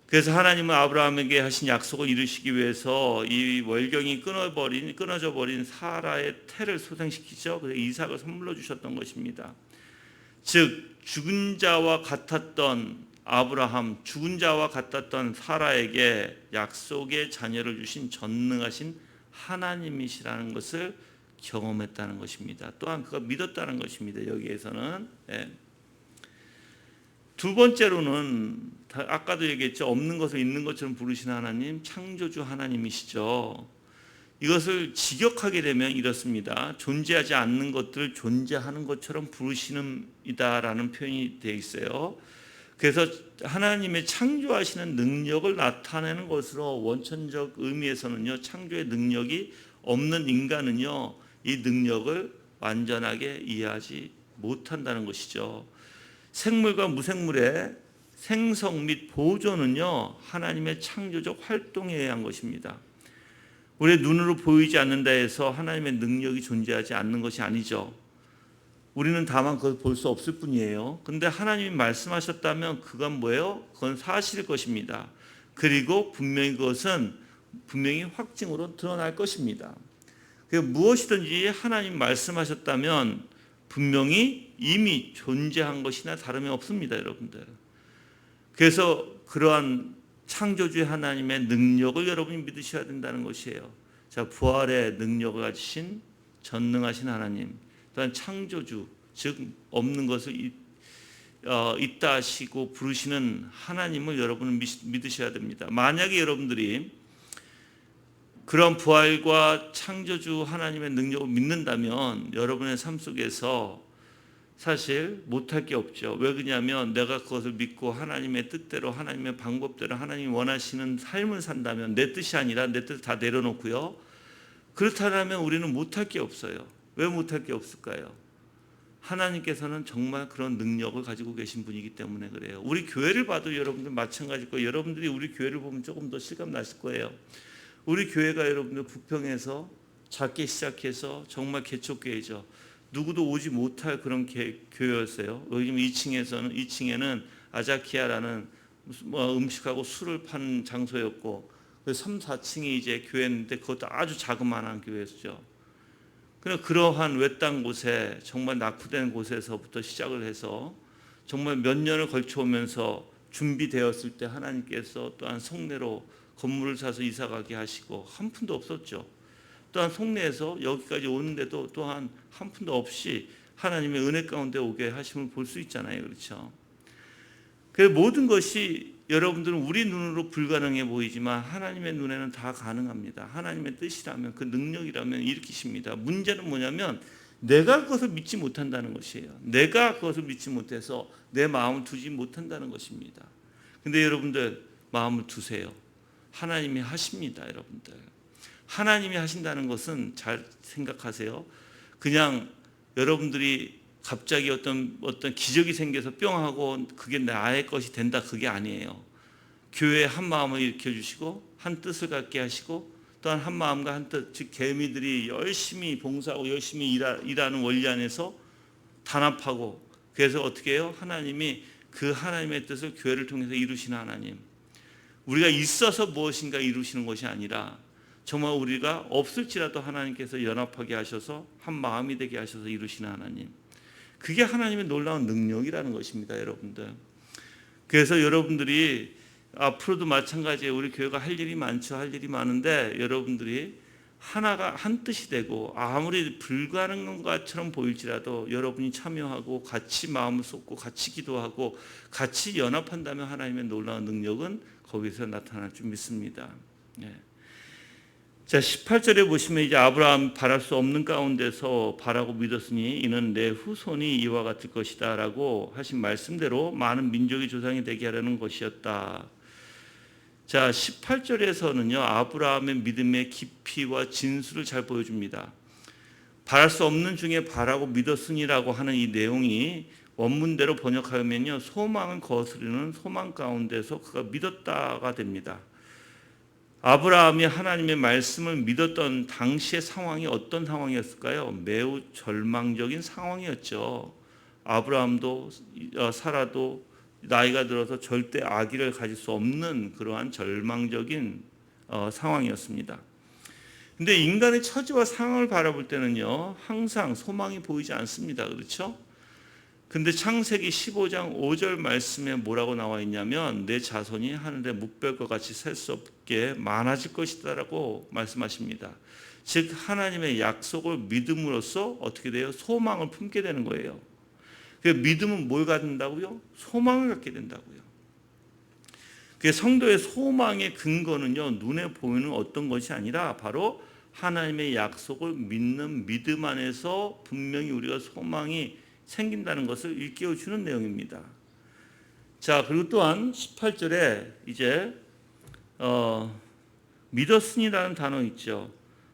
그래서 하나님은 아브라함에게 하신 약속을 이루시기 위해서 이 월경이 끊어져 버린 사라의 태를 소생시키죠. 그래서 이삭을 선물로 주셨던 것입니다. 즉 죽은 자와 같았던 아브라함, 죽은 자와 같았던 사라에게 약속의 자녀를 주신 전능하신 하나님이시라는 것을 경험했다는 것입니다. 또한 그가 믿었다는 것입니다. 여기에서는 두 번째로는 아까도 얘기했죠. 없는 것을 있는 것처럼 부르시는 하나님, 창조주 하나님이시죠. 이것을 직역하게 되면 이렇습니다. 존재하지 않는 것들을 존재하는 것처럼 부르시는이다라는 표현이 되어 있어요. 그래서 하나님의 창조하시는 능력을 나타내는 것으로 원천적 의미에서는요, 창조의 능력이 없는 인간은요, 이 능력을 완전하게 이해하지 못한다는 것이죠. 생물과 무생물의 생성 및 보존은요, 하나님의 창조적 활동에 의한 것입니다. 우리의 눈으로 보이지 않는다 해서 하나님의 능력이 존재하지 않는 것이 아니죠. 우리는 다만 그걸 볼 수 없을 뿐이에요. 그런데 하나님이 말씀하셨다면 그건 뭐예요? 그건 사실일 것입니다. 그리고 그것은 분명히 확증으로 드러날 것입니다. 무엇이든지 하나님 말씀하셨다면 분명히 이미 존재한 것이나 다름이 없습니다, 여러분들. 그래서 그러한 창조주의 하나님의 능력을 여러분이 믿으셔야 된다는 것이에요. 자, 부활의 능력을 가지신 전능하신 하나님, 또한 창조주, 즉 없는 것을 있다 하시고 부르시는 하나님을 여러분은 믿으셔야 됩니다. 만약에 여러분들이 그런 부활과 창조주 하나님의 능력을 믿는다면 여러분의 삶 속에서 사실 못할 게 없죠. 왜 그러냐면 내가 그것을 믿고 하나님의 뜻대로 하나님의 방법대로 하나님이 원하시는 삶을 산다면 내 뜻이 아니라 내 뜻을 다 내려놓고요. 그렇다면 우리는 못할 게 없어요. 왜 못할 게 없을까요? 하나님께서는 정말 그런 능력을 가지고 계신 분이기 때문에 그래요. 우리 교회를 봐도 여러분들 마찬가지일 거예요. 여러분들이 우리 교회를 보면 조금 더 실감 나실 거예요. 우리 교회가 여러분들 부평에서 작게 시작해서 정말 개척교회죠. 누구도 오지 못할 그런 교회였어요. 요즘 2층에는 아자키아라는 음식하고 술을 파는 장소였고 3, 4층이 이제 교회였는데 그것도 아주 자그마한 교회였죠. 그러한 외딴 곳에 정말 낙후된 곳에서부터 시작을 해서 정말 몇 년을 걸쳐 오면서 준비되었을 때 하나님께서 또한 성내로 건물을 사서 이사가게 하시고 한 푼도 없었죠. 또한 속내에서 여기까지 오는데도 또한 한 푼도 없이 하나님의 은혜 가운데 오게 하심을 볼 수 있잖아요. 그렇죠? 그 모든 것이 여러분들은 우리 눈으로 불가능해 보이지만 하나님의 눈에는 다 가능합니다. 하나님의 뜻이라면 그 능력이라면 일으키십니다. 문제는 뭐냐면 내가 그것을 믿지 못한다는 것이에요. 내가 그것을 믿지 못해서 내 마음을 두지 못한다는 것입니다. 근데 여러분들 마음을 두세요. 하나님이 하십니다, 여러분들. 하나님이 하신다는 것은 잘 생각하세요. 그냥 여러분들이 갑자기 어떤 기적이 생겨서 뿅 하고 그게 나의 것이 된다, 그게 아니에요. 교회에 한 마음을 일으켜 주시고 한 뜻을 갖게 하시고 또한 한 마음과 한 뜻, 즉 개미들이 열심히 봉사하고 열심히 일하는 원리 안에서 단합하고, 그래서 어떻게 해요? 하나님이 그 하나님의 뜻을 교회를 통해서 이루시는 하나님. 우리가 있어서 무엇인가 이루시는 것이 아니라 정말 우리가 없을지라도 하나님께서 연합하게 하셔서 한 마음이 되게 하셔서 이루시는 하나님. 그게 하나님의 놀라운 능력이라는 것입니다, 여러분들. 그래서 여러분들이 앞으로도 마찬가지예요. 우리 교회가 할 일이 많죠. 할 일이 많은데 여러분들이 하나가 한 뜻이 되고, 아무리 불가능한 것처럼 보일지라도 여러분이 참여하고 같이 마음을 쏟고 같이 기도하고 같이 연합한다면 하나님의 놀라운 능력은 거기서 나타날 줄 믿습니다. 네. 자, 18절에 보시면 이제 아브라함 바랄 수 없는 가운데서 바라고 믿었으니 이는 내 후손이 이와 같을 것이다 라고 하신 말씀대로 많은 민족의 조상이 되게 하려는 것이었다. 자, 18절에서는요 아브라함의 믿음의 깊이와 진수를 잘 보여줍니다. 바랄 수 없는 중에 바라고 믿었으니라고 하는 이 내용이 원문대로 번역하면요 소망을 거스르는 소망 가운데서 그가 믿었다가 됩니다. 아브라함이 하나님의 말씀을 믿었던 당시의 상황이 어떤 상황이었을까요? 매우 절망적인 상황이었죠. 아브라함도 사라도 나이가 들어서 절대 아기를 가질 수 없는 그러한 절망적인 상황이었습니다. 근데 인간의 처지와 상황을 바라볼 때는요 항상 소망이 보이지 않습니다. 그렇죠? 근데 창세기 15장 5절 말씀에 뭐라고 나와 있냐면 내 자손이 하늘의 묵별과 같이 셀 수 없게 많아질 것이다 라고 말씀하십니다. 즉 하나님의 약속을 믿음으로써 어떻게 돼요? 소망을 품게 되는 거예요. 그 믿음은 뭘 갖는다고요? 소망을 갖게 된다고요. 그 성도의 소망의 근거는요 눈에 보이는 어떤 것이 아니라 바로 하나님의 약속을 믿는 믿음 안에서 분명히 우리가 소망이 생긴다는 것을 일깨워 주는 내용입니다. 자, 그리고 또한 18절에 이제 믿었으니라는 단어 있죠.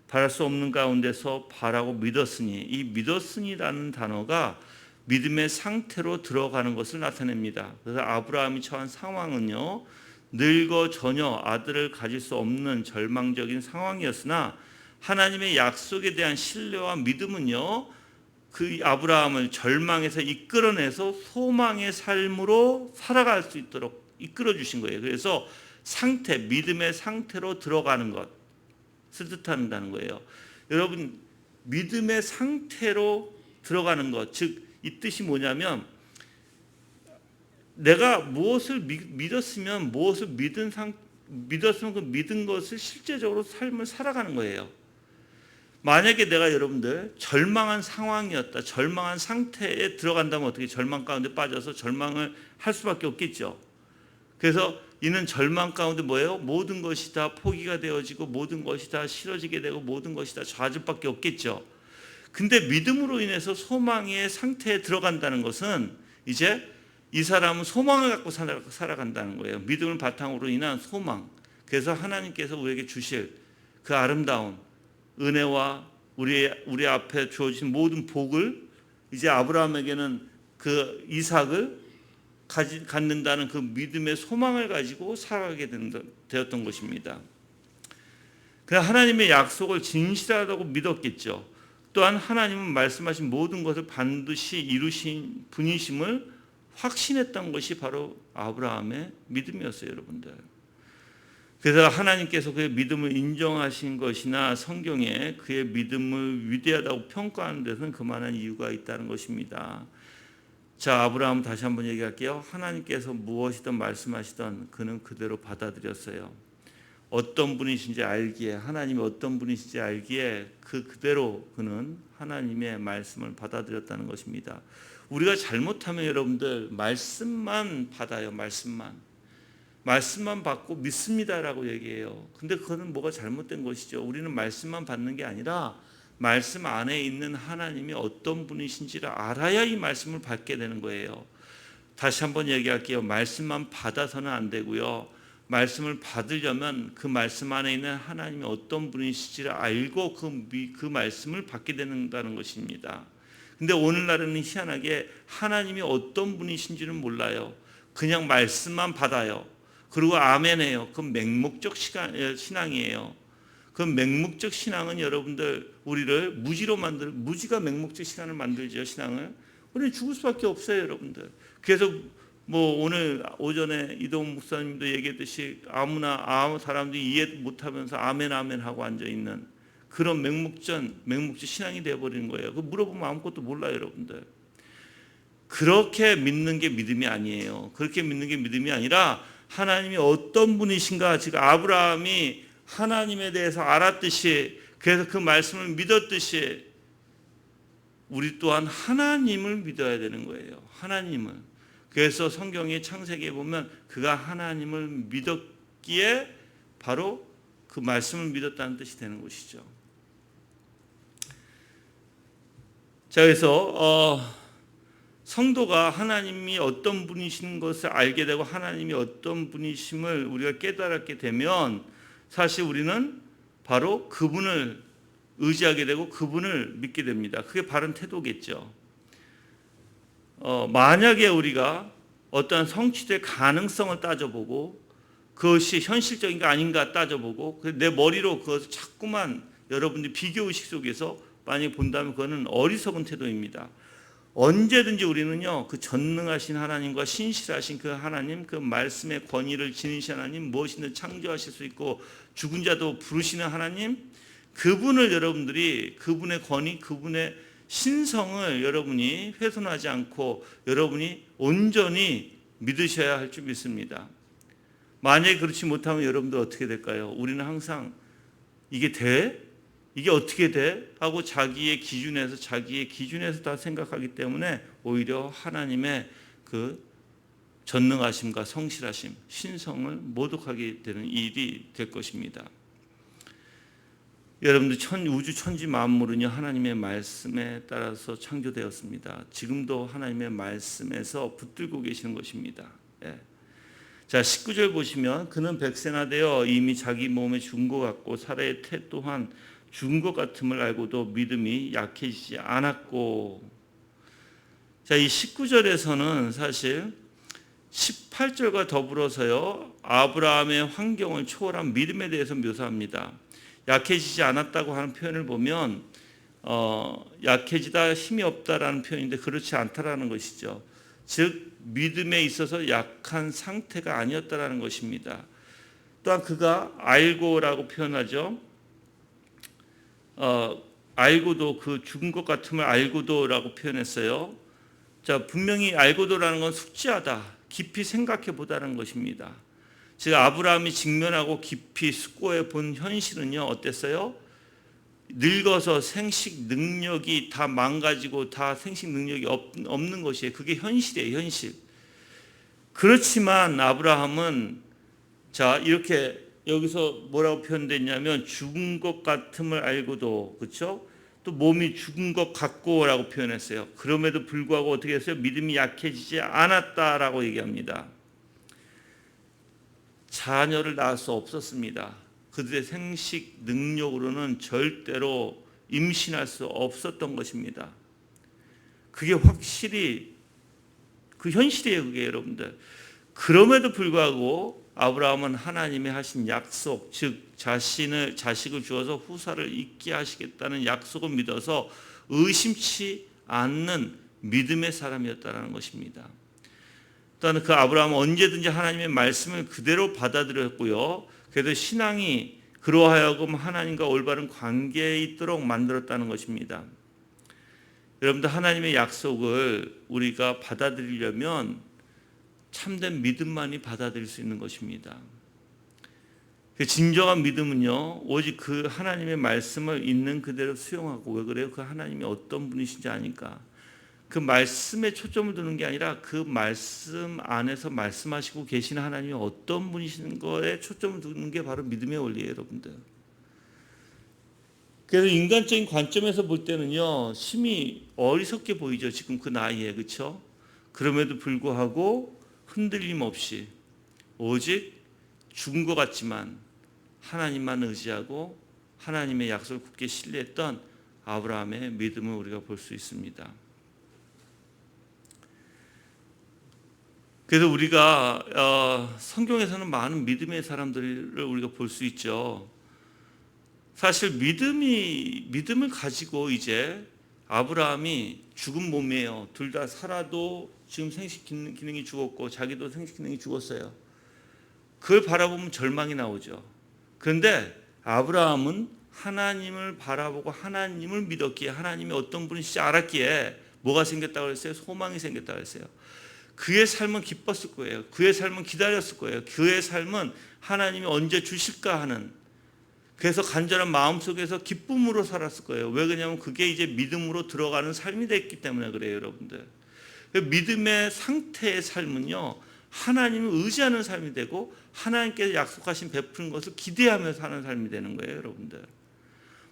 바랄 수 없는 가운데서 바라고 믿었으니, 이 믿었으니라는 단어가 믿음의 상태로 들어가는 것을 나타냅니다. 그래서 아브라함이 처한 상황은요 늙어 전혀 아들을 가질 수 없는 절망적인 상황이었으나 하나님의 약속에 대한 신뢰와 믿음은요 그 아브라함을 절망에서 이끌어내서 소망의 삶으로 살아갈 수 있도록 이끌어 주신 거예요. 그래서 상태, 믿음의 상태로 들어가는 것을 뜻한다는 거예요. 여러분, 믿음의 상태로 들어가는 것, 즉 이 뜻이 뭐냐면 내가 무엇을 믿었으면 무엇을 믿었으면 그 믿은 것을 실제적으로 삶을 살아가는 거예요. 만약에 내가 여러분들 절망한 상황이었다, 절망한 상태에 들어간다면 어떻게 절망 가운데 빠져서 절망을 할 수밖에 없겠죠. 그래서 이는 절망 가운데 뭐예요? 모든 것이 다 포기가 되어지고 모든 것이 다 싫어지게 되고 모든 것이 다 좌절 밖에 없겠죠. 근데 믿음으로 인해서 소망의 상태에 들어간다는 것은 이제 이 사람은 소망을 갖고 살아간다는 거예요. 믿음을 바탕으로 인한 소망. 그래서 하나님께서 우리에게 주실 그 아름다운 은혜와 우리 앞에 주어진 모든 복을 이제 아브라함에게는 그 이삭을 갖는다는 그 믿음의 소망을 가지고 살아가게 되었던 것입니다. 그래서 하나님의 약속을 진실하다고 믿었겠죠. 또한 하나님은 말씀하신 모든 것을 반드시 이루신 분이심을 확신했던 것이 바로 아브라함의 믿음이었어요, 여러분들. 그래서 하나님께서 그의 믿음을 인정하신 것이나 성경에 그의 믿음을 위대하다고 평가하는 데서는 그만한 이유가 있다는 것입니다. 자, 아브라함 다시 한번 얘기할게요. 하나님께서 무엇이든 말씀하시던 그는 그대로 받아들였어요. 어떤 분이신지 알기에, 하나님이 어떤 분이신지 알기에 그대로 그는 하나님의 말씀을 받아들였다는 것입니다. 우리가 잘못하면 여러분들 말씀만 받아요. 말씀만 받고 믿습니다라고 얘기해요. 근데 그거는 뭐가 잘못된 것이죠. 우리는 말씀만 받는 게 아니라 말씀 안에 있는 하나님이 어떤 분이신지를 알아야 이 말씀을 받게 되는 거예요. 다시 한번 얘기할게요. 말씀만 받아서는 안 되고요. 말씀을 받으려면 그 말씀 안에 있는 하나님이 어떤 분이실지를 알고 그 말씀을 받게 된다는 것입니다. 근데 오늘날에는 희한하게 하나님이 어떤 분이신지는 몰라요. 그냥 말씀만 받아요. 그리고 아멘해요. 그건 맹목적 신앙이에요. 그 맹목적 신앙은 여러분들 우리를 무지가 맹목적 신앙을 만들죠. 신앙을 우리는 죽을 수밖에 없어요, 여러분들. 그래서 오늘 오전에 이동훈 목사님도 얘기했듯이 아무 사람들이 이해 못하면서 아멘 하고 앉아 있는 그런 맹목적 신앙이 되어버리는 거예요. 그 물어보면 아무것도 몰라요, 여러분들. 그렇게 믿는 게 믿음이 아니에요. 그렇게 믿는 게 믿음이 아니라 하나님이 어떤 분이신가, 지금 아브라함이 하나님에 대해서 알았듯이, 그래서 그 말씀을 믿었듯이 우리 또한 하나님을 믿어야 되는 거예요. 하나님을. 그래서 성경의 창세기에 보면 그가 하나님을 믿었기에 바로 그 말씀을 믿었다는 뜻이 되는 것이죠. 자, 그래서 성도가 하나님이 어떤 분이신 것을 알게 되고 하나님이 어떤 분이심을 우리가 깨달았게 되면 사실 우리는 바로 그분을 의지하게 되고 그분을 믿게 됩니다. 그게 바른 태도겠죠. 만약에 우리가 어떤 성취될 가능성을 따져보고 그것이 현실적인가 아닌가 따져보고 내 머리로 그것을 자꾸만 여러분들이 비교의식 속에서 만약에 본다면 그거는 어리석은 태도입니다. 언제든지 우리는요, 그 전능하신 하나님과 신실하신 그 하나님, 그 말씀의 권위를 지니신 하나님, 무엇이든 창조하실 수 있고 죽은 자도 부르시는 하나님, 그분을 여러분들이 그분의 권위, 그분의 신성을 여러분이 훼손하지 않고 여러분이 온전히 믿으셔야 할 줄 믿습니다. 만약에 그렇지 못하면 여러분들 어떻게 될까요? 우리는 항상 이게 돼? 이게 어떻게 돼? 하고 자기의 기준에서 다 생각하기 때문에 오히려 하나님의 그 전능하심과 성실하심, 신성을 모독하게 되는 일이 될 것입니다. 여러분들 우주 천지 만물은요 하나님의 말씀에 따라서 창조되었습니다. 지금도 하나님의 말씀에서 붙들고 계시는 것입니다. 예. 자, 19절 보시면 그는 백세나 되어 이미 자기 몸에 죽은 것 같고 사라의 태 또한 죽은 것 같음을 알고도 믿음이 약해지지 않았고. 자, 이 19절에서는 사실 18절과 더불어서요 아브라함의 환경을 초월한 믿음에 대해서 묘사합니다. 약해지지 않았다고 하는 표현을 보면 약해지다 힘이 없다라는 표현인데 그렇지 않다라는 것이죠. 즉 믿음에 있어서 약한 상태가 아니었다라는 것입니다. 또한 그가 알고라고 표현하죠. 알고도 그 죽은 것 같음을 알고도라고 표현했어요. 자, 분명히 알고도라는 건 숙지하다, 깊이 생각해 보다라는 것입니다. 즉 아브라함이 직면하고 깊이 숙고해 본 현실은요 어땠어요? 늙어서 생식 능력이 다 망가지고 다 생식 능력이 없는 것이에요. 그게 현실이에요, 현실. 그렇지만 아브라함은 자 이렇게 여기서 뭐라고 표현됐냐면 죽은 것 같음을 알고도, 그렇죠? 또 몸이 죽은 것 같고라고 표현했어요. 그럼에도 불구하고 어떻게 했어요? 믿음이 약해지지 않았다라고 얘기합니다. 자녀를 낳을 수 없었습니다. 그들의 생식 능력으로는 절대로 임신할 수 없었던 것입니다. 그게 확실히 그 현실이에요, 그게 여러분들. 그럼에도 불구하고 아브라함은 하나님의 하신 약속, 즉 자식을 주어서 후사를 잇게 하시겠다는 약속을 믿어서 의심치 않는 믿음의 사람이었다는 것입니다. 또한 그 아브라함은 언제든지 하나님의 말씀을 그대로 받아들였고요. 그래서 신앙이 그로 하여금 하나님과 올바른 관계에 있도록 만들었다는 것입니다. 여러분들 하나님의 약속을 우리가 받아들이려면 참된 믿음만이 받아들일 수 있는 것입니다. 진정한 믿음은요 오직 그 하나님의 말씀을 있는 그대로 수용하고, 왜 그래요? 그 하나님이 어떤 분이신지 아니까 그 말씀에 초점을 두는 게 아니라 그 말씀 안에서 말씀하시고 계시는 하나님이 어떤 분이신 거에 초점을 두는 게 바로 믿음의 원리예요, 여러분들. 그래서 인간적인 관점에서 볼 때는요 심히 어리석게 보이죠, 지금 그 나이에. 그렇죠? 그럼에도 불구하고 흔들림 없이 오직 죽은 것 같지만 하나님만 의지하고 하나님의 약속을 굳게 신뢰했던 아브라함의 믿음을 우리가 볼 수 있습니다. 그래서 우리가 성경에서는 많은 믿음의 사람들을 우리가 볼 수 있죠. 사실 믿음을 가지고 이제 아브라함이 죽은 몸이에요. 둘 다 살아도 지금 생식 기능이 죽었고 자기도 생식 기능이 죽었어요. 그걸 바라보면 절망이 나오죠. 그런데 아브라함은 하나님을 바라보고 하나님을 믿었기에 하나님이 어떤 분이신지 알았기에 뭐가 생겼다고 했어요? 소망이 생겼다고 했어요. 그의 삶은 기뻤을 거예요. 그의 삶은 기다렸을 거예요. 그의 삶은 하나님이 언제 주실까 하는, 그래서 간절한 마음속에서 기쁨으로 살았을 거예요. 왜 그러냐면 그게 이제 믿음으로 들어가는 삶이 됐기 때문에 그래요, 여러분들. 믿음의 상태의 삶은요, 하나님을 의지하는 삶이 되고 하나님께서 약속하신 베푸는 것을 기대하며 사는 삶이 되는 거예요, 여러분들.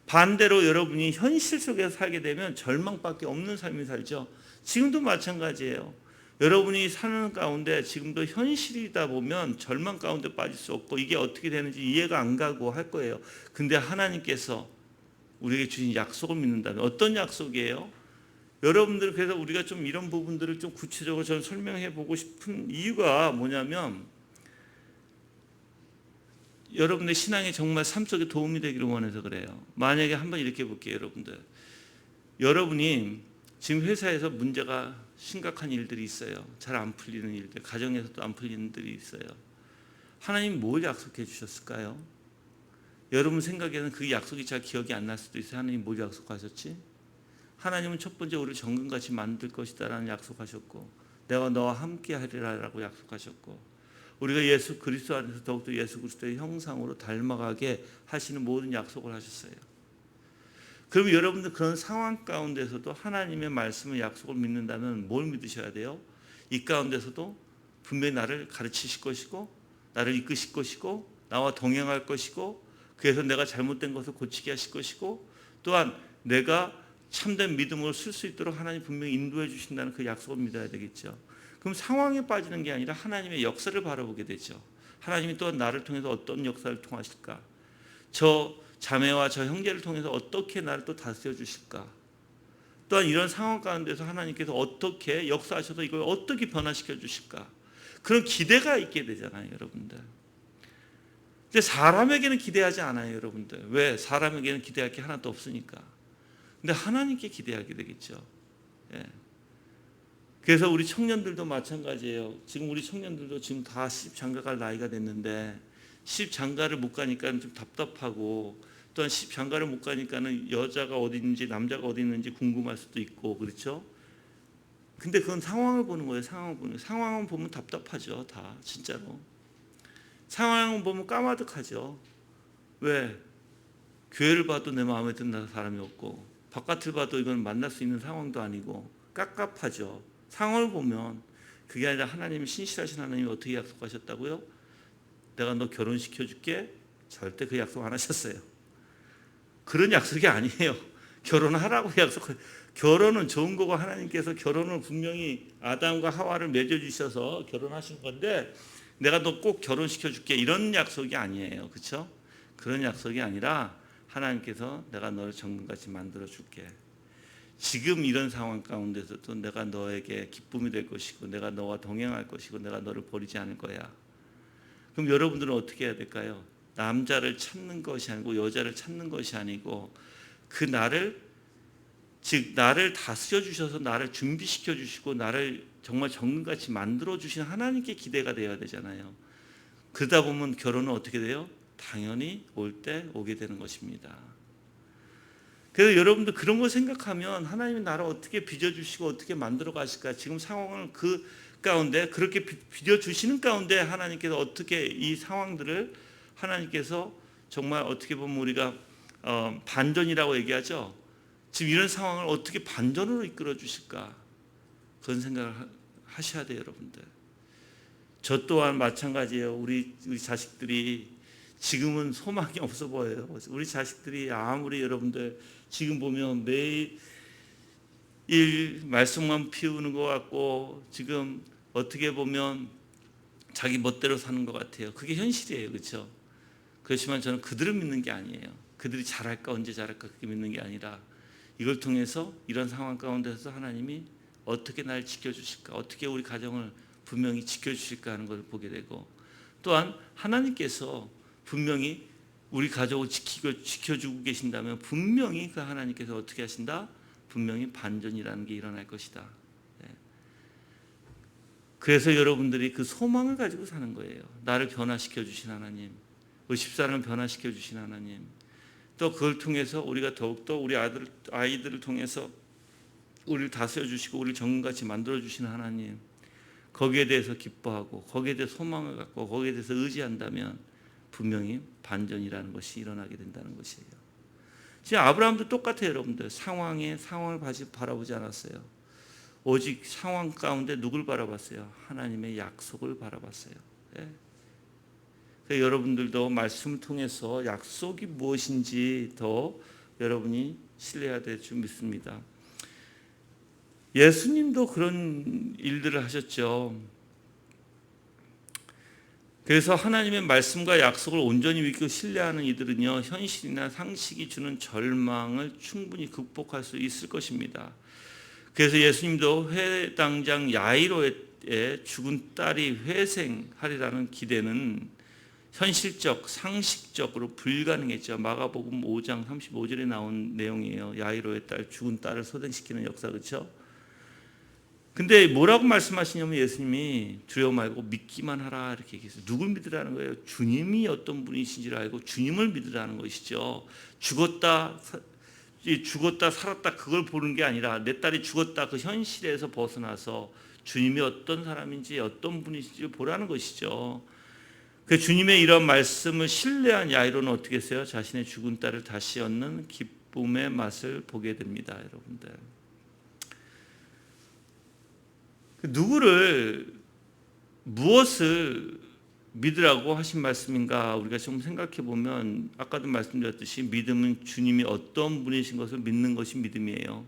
반대로 여러분이 현실 속에서 살게 되면 절망밖에 없는 삶이 살죠. 지금도 마찬가지예요. 여러분이 사는 가운데 지금도 현실이다 보면 절망 가운데 빠질 수 없고 이게 어떻게 되는지 이해가 안 가고 할 거예요. 근데 하나님께서 우리에게 주신 약속을 믿는다면 어떤 약속이에요? 여러분들, 그래서 우리가 좀 이런 부분들을 좀 구체적으로 저는 설명해 보고 싶은 이유가 뭐냐면, 여러분의 신앙에 정말 삶 속에 도움이 되기를 원해서 그래요. 만약에 한번 이렇게 볼게요, 여러분들. 여러분이 지금 회사에서 문제가 심각한 일들이 있어요. 잘 안 풀리는 일들, 가정에서도 안 풀리는 일들이 있어요. 하나님 뭘 약속해 주셨을까요? 여러분 생각에는 그 약속이 잘 기억이 안 날 수도 있어요. 하나님 뭘 약속하셨지? 하나님은 첫 번째 우리를 정금같이 만들 것이다 라는 약속하셨고, 내가 너와 함께 하리라 라고 약속하셨고, 우리가 예수 그리스도 안에서 더욱더 예수 그리스도의 형상으로 닮아가게 하시는 모든 약속을 하셨어요. 그럼 여러분들 그런 상황 가운데서도 하나님의 말씀을 약속을 믿는다면 뭘 믿으셔야 돼요? 이 가운데서도 분명히 나를 가르치실 것이고 나를 이끄실 것이고 나와 동행할 것이고, 그래서 내가 잘못된 것을 고치게 하실 것이고, 또한 내가 참된 믿음으로 쓸 수 있도록 하나님 분명히 인도해 주신다는 그 약속을 믿어야 되겠죠. 그럼 상황에 빠지는 게 아니라 하나님의 역사를 바라보게 되죠. 하나님이 또한 나를 통해서 어떤 역사를 통하실까? 저 자매와 저 형제를 통해서 어떻게 나를 또 다스려 주실까? 또한 이런 상황 가운데서 하나님께서 어떻게 역사하셔서 이걸 어떻게 변화시켜 주실까? 그런 기대가 있게 되잖아요, 여러분들. 근데 사람에게는 기대하지 않아요, 여러분들. 왜? 사람에게는 기대할 게 하나도 없으니까. 근데 하나님께 기대하게 되겠죠. 예. 그래서 우리 청년들도 마찬가지예요. 지금 우리 청년들도 지금 다 시집장가 갈 나이가 됐는데 시집장가를 못 가니까 좀 답답하고, 또한 시집장가를 못 가니까는 여자가 어디 있는지 남자가 어디 있는지 궁금할 수도 있고, 그렇죠? 근데 그건 상황을 보는 거예요. 상황을 보는 거예요. 상황을 보면 답답하죠, 다 진짜로. 상황을 보면 까마득하죠. 왜? 교회를 봐도 내 마음에 드는 사람이 없고 바깥을 봐도 이건 만날 수 있는 상황도 아니고 깝깝하죠. 상황을 보면 그게 아니라 하나님이 신실하신 하나님이 어떻게 약속하셨다고요? 내가 너 결혼시켜 줄게. 절대 그 약속 안 하셨어요. 그런 약속이 아니에요. 결혼하라고 약속해요. 결혼은 좋은 거고 하나님께서 결혼을 분명히 아담과 하와를 맺어주셔서 결혼하신 건데 내가 너 꼭 결혼시켜 줄게 이런 약속이 아니에요. 그렇죠? 그런 약속이 아니라 하나님께서 내가 너를 정금같이 만들어 줄게. 지금 이런 상황 가운데서도 내가 너에게 기쁨이 될 것이고 내가 너와 동행할 것이고 내가 너를 버리지 않을 거야. 그럼 여러분들은 어떻게 해야 될까요? 남자를 찾는 것이 아니고 여자를 찾는 것이 아니고 그 나를, 즉 나를 다스려 주셔서 나를 준비시켜 주시고 나를 정말 정금같이 만들어 주신 하나님께 기대가 되어야 되잖아요. 그러다 보면 결혼은 어떻게 돼요? 당연히 올 때 오게 되는 것입니다. 그래서 여러분들 그런 걸 생각하면 하나님이 나를 어떻게 빚어주시고 어떻게 만들어 가실까? 지금 상황을 그 가운데 그렇게 빚어주시는 가운데 하나님께서 어떻게 이 상황들을 하나님께서 정말 어떻게 보면 우리가 반전이라고 얘기하죠. 지금 이런 상황을 어떻게 반전으로 이끌어 주실까? 그런 생각을 하셔야 돼요, 여러분들. 저 또한 마찬가지예요. 우리 자식들이 지금은 소망이 없어 보여요. 우리 자식들이 아무리 여러분들 지금 보면 매일 말씀만 피우는 것 같고 지금 어떻게 보면 자기 멋대로 사는 것 같아요. 그게 현실이에요. 그렇죠? 그렇지만 저는 그들을 믿는 게 아니에요. 그들이 잘할까 언제 잘할까 그렇게 믿는 게 아니라 이걸 통해서 이런 상황 가운데서 하나님이 어떻게 날 지켜주실까, 어떻게 우리 가정을 분명히 지켜주실까 하는 걸 보게 되고, 또한 하나님께서 분명히 우리 가족을 지켜주고 계신다면 분명히 그 하나님께서 어떻게 하신다? 분명히 반전이라는 게 일어날 것이다. 그래서 여러분들이 그 소망을 가지고 사는 거예요. 나를 변화시켜 주신 하나님, 우리 집사람을 변화시켜 주신 하나님, 또 그걸 통해서 우리가 더욱더 우리 아이들을 통해서 우리를 다스려 주시고 우리를 정금같이 만들어 주신 하나님, 거기에 대해서 기뻐하고 거기에 대해서 소망을 갖고 거기에 대해서 의지한다면 분명히 반전이라는 것이 일어나게 된다는 것이에요. 지금 아브라함도 똑같아요. 여러분들 상황을 바라보지 않았어요. 오직 상황 가운데 누굴 바라봤어요? 하나님의 약속을 바라봤어요. 그래서 여러분들도 말씀을 통해서 약속이 무엇인지 더 여러분이 신뢰해야 될 줄 믿습니다. 예수님도 그런 일들을 하셨죠. 그래서 하나님의 말씀과 약속을 온전히 믿고 신뢰하는 이들은요, 현실이나 상식이 주는 절망을 충분히 극복할 수 있을 것입니다. 그래서 예수님도 회당장 야이로의 죽은 딸이 회생하리라는 기대는 현실적, 상식적으로 불가능했죠. 마가복음 5장 35절에 나온 내용이에요. 야이로의 딸, 죽은 딸을 소생시키는 역사, 그렇죠? 근데 뭐라고 말씀하시냐면 예수님이 두려워 말고 믿기만 하라 이렇게 얘기했어요. 누굴 믿으라는 거예요? 주님이 어떤 분이신지를 알고 주님을 믿으라는 것이죠. 죽었다 살았다 그걸 보는 게 아니라 내 딸이 죽었다 그 현실에서 벗어나서 주님이 어떤 사람인지 어떤 분이신지 보라는 것이죠. 그 주님의 이런 말씀을 신뢰한 야이로는 어떻게 했어요? 자신의 죽은 딸을 다시 얻는 기쁨의 맛을 보게 됩니다. 여러분들, 무엇을 믿으라고 하신 말씀인가 우리가 좀 생각해 보면, 아까도 말씀드렸듯이 믿음은 주님이 어떤 분이신 것을 믿는 것이 믿음이에요.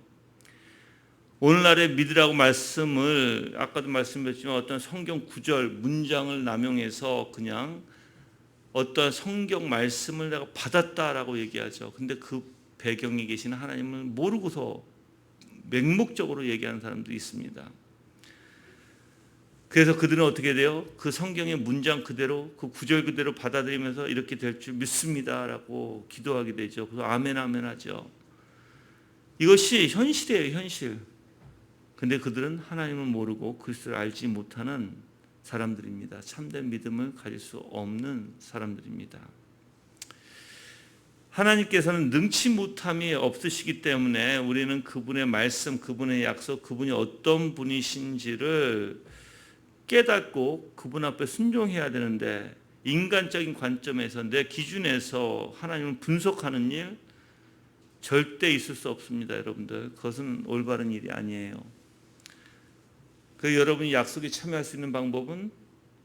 오늘날의 믿으라고 말씀을 아까도 말씀드렸지만 어떤 성경 구절 문장을 남용해서 그냥 어떤 성경 말씀을 내가 받았다라고 얘기하죠. 근데 그 배경에 계시는 하나님을 모르고서 맹목적으로 얘기하는 사람들이 있습니다. 그래서 그들은 어떻게 돼요? 그 성경의 문장 그대로 그 구절 그대로 받아들이면서 이렇게 될 줄 믿습니다라고 기도하게 되죠. 그래서 아멘 아멘 하죠. 이것이 현실이에요, 현실. 근데 그들은 하나님을 모르고 그리스도를 알지 못하는 사람들입니다. 참된 믿음을 가질 수 없는 사람들입니다. 하나님께서는 능치 못함이 없으시기 때문에 우리는 그분의 말씀, 그분의 약속, 그분이 어떤 분이신지를 깨닫고 그분 앞에 순종해야 되는데, 인간적인 관점에서 내 기준에서 하나님을 분석하는 일 절대 있을 수 없습니다. 여러분들, 그것은 올바른 일이 아니에요. 그 여러분이 약속에 참여할 수 있는 방법은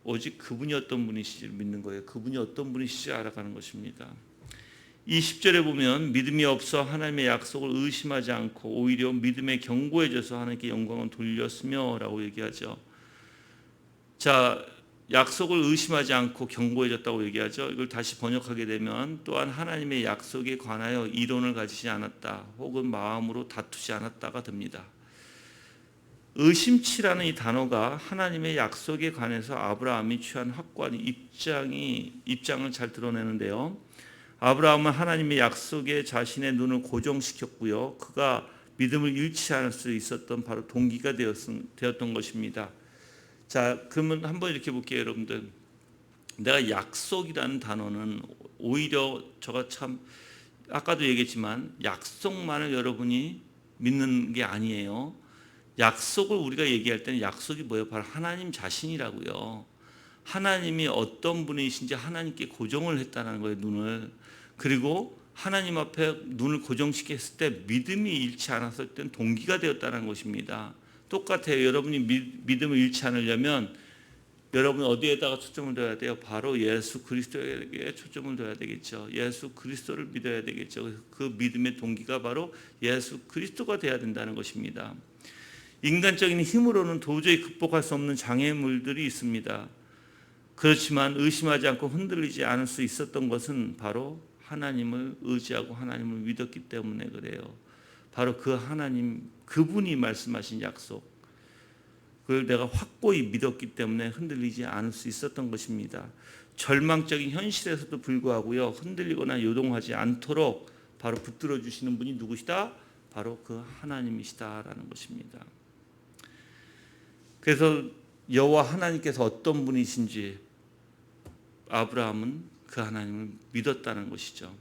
오직 그분이 어떤 분이시지를 믿는 거예요. 그분이 어떤 분이시지 알아가는 것입니다. 이 10절에 보면 믿음이 없어 하나님의 약속을 의심하지 않고 오히려 믿음에 견고해져서 하나님께 영광을 돌렸으며 라고 얘기하죠. 자, 약속을 의심하지 않고 견고해졌다고 얘기하죠. 이걸 다시 번역하게 되면 또한 하나님의 약속에 관하여 이론을 가지지 않았다 혹은 마음으로 다투지 않았다가 됩니다. 의심치라는 이 단어가 하나님의 약속에 관해서 아브라함이 취한 확고한 입장을 잘 드러내는데요. 아브라함은 하나님의 약속에 자신의 눈을 고정시켰고요. 그가 믿음을 잃지 않을 수 있었던 바로 동기가 되었던 것입니다. 자, 그러면 한번 이렇게 볼게요, 여러분들. 내가 약속이라는 단어는 오히려 저가 참 아까도 얘기했지만 약속만을 여러분이 믿는 게 아니에요. 약속을 우리가 얘기할 때는 약속이 뭐예요? 바로 하나님 자신이라고요. 하나님이 어떤 분이신지 하나님께 고정을 했다는 거예요, 눈을. 그리고 하나님 앞에 눈을 고정시켰을 때 믿음이 잃지 않았을 땐 동기가 되었다는 것입니다. 똑같아요. 여러분이 믿음을 잃지 않으려면 여러분 어디에다가 초점을 둬야 돼요? 바로 예수 그리스도에게 초점을 둬야 되겠죠. 예수 그리스도를 믿어야 되겠죠. 그 믿음의 동기가 바로 예수 그리스도가 돼야 된다는 것입니다. 인간적인 힘으로는 도저히 극복할 수 없는 장애물들이 있습니다. 그렇지만 의심하지 않고 흔들리지 않을 수 있었던 것은 바로 하나님을 의지하고 하나님을 믿었기 때문에 그래요. 바로 그 하나님, 그분이 말씀하신 약속, 그걸 내가 확고히 믿었기 때문에 흔들리지 않을 수 있었던 것입니다. 절망적인 현실에서도 불구하고요, 흔들리거나 요동하지 않도록 바로 붙들어 주시는 분이 누구시다? 바로 그 하나님이시다라는 것입니다. 그래서 여호와 하나님께서 어떤 분이신지 아브라함은 그 하나님을 믿었다는 것이죠.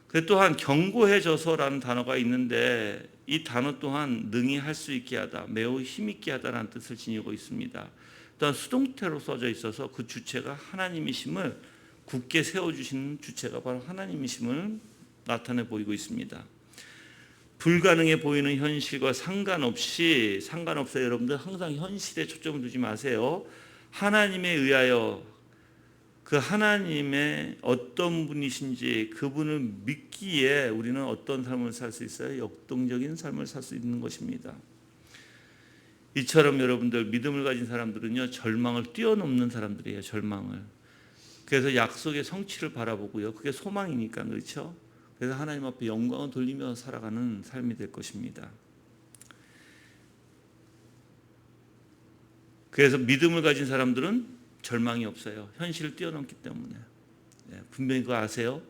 그 또한 견고해져서라는 단어가 있는데 이 단어 또한 능히 할 수 있게 하다, 매우 힘있게 하다라는 뜻을 지니고 있습니다. 또한 수동태로 써져 있어서 그 주체가 하나님이심을 굳게 세워주시는 주체가 바로 하나님이심을 나타내 보이고 있습니다. 불가능해 보이는 현실과 상관없어요. 여러분들 항상 현실에 초점을 두지 마세요. 하나님에 의하여 그 하나님의 어떤 분이신지 그분을 믿기에 우리는 어떤 삶을 살 수 있어요? 역동적인 삶을 살 수 있는 것입니다. 이처럼 여러분들 믿음을 가진 사람들은요, 절망을 뛰어넘는 사람들이에요. 절망을. 그래서 약속의 성취를 바라보고요, 그게 소망이니까, 그렇죠? 그래서 하나님 앞에 영광을 돌리며 살아가는 삶이 될 것입니다. 그래서 믿음을 가진 사람들은 절망이 없어요. 현실을 뛰어넘기 때문에. 분명히 그거 아세요?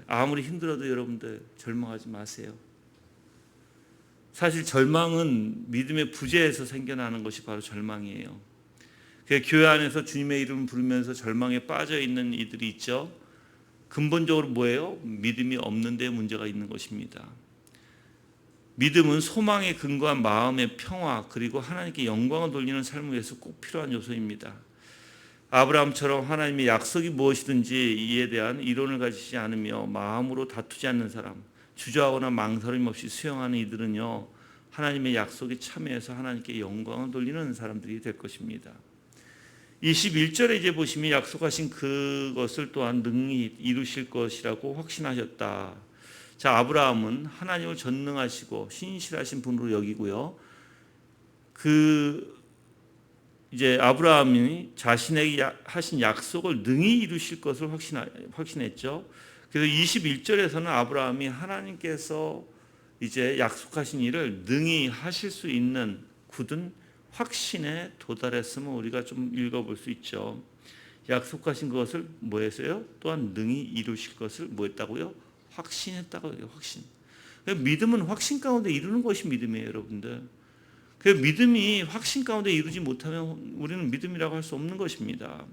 아무리 힘들어도 여러분들 절망하지 마세요. 사실 절망은 믿음의 부재에서 생겨나는 것이 바로 절망이에요. 교회 안에서 주님의 이름을 부르면서 절망에 빠져 있는 이들이 있죠. 근본적으로 뭐예요? 믿음이 없는 데 문제가 있는 것입니다. 믿음은 소망에 근거한 마음의 평화, 그리고 하나님께 영광을 돌리는 삶을 위해서 꼭 필요한 요소입니다. 아브라함처럼 하나님의 약속이 무엇이든지 이에 대한 이론을 가지지 않으며 마음으로 다투지 않는 사람, 주저하거나 망설임 없이 수용하는 이들은요, 하나님의 약속에 참여해서 하나님께 영광을 돌리는 사람들이 될 것입니다. 21절에 이제 보시면 약속하신 그것을 또한 능히 이루실 것이라고 확신하셨다. 자, 아브라함은 하나님을 전능하시고 신실하신 분으로 여기고요. 이제 아브라함이 자신에게 하신 약속을 능히 이루실 것을 확신했죠. 그래서 21절에서는 아브라함이 하나님께서 이제 약속하신 일을 능히 하실 수 있는 굳은 확신에 도달했음을 우리가 좀 읽어볼 수 있죠. 약속하신 것을 뭐 했어요? 또한 능히 이루실 것을 뭐 했다고요? 확신했다고 해요. 확신. 믿음은 확신 가운데 이루는 것이 믿음이에요, 여러분들. 그 믿음이 확신 가운데 이루지 못하면 우리는 믿음이라고 할 수 없는 것입니다.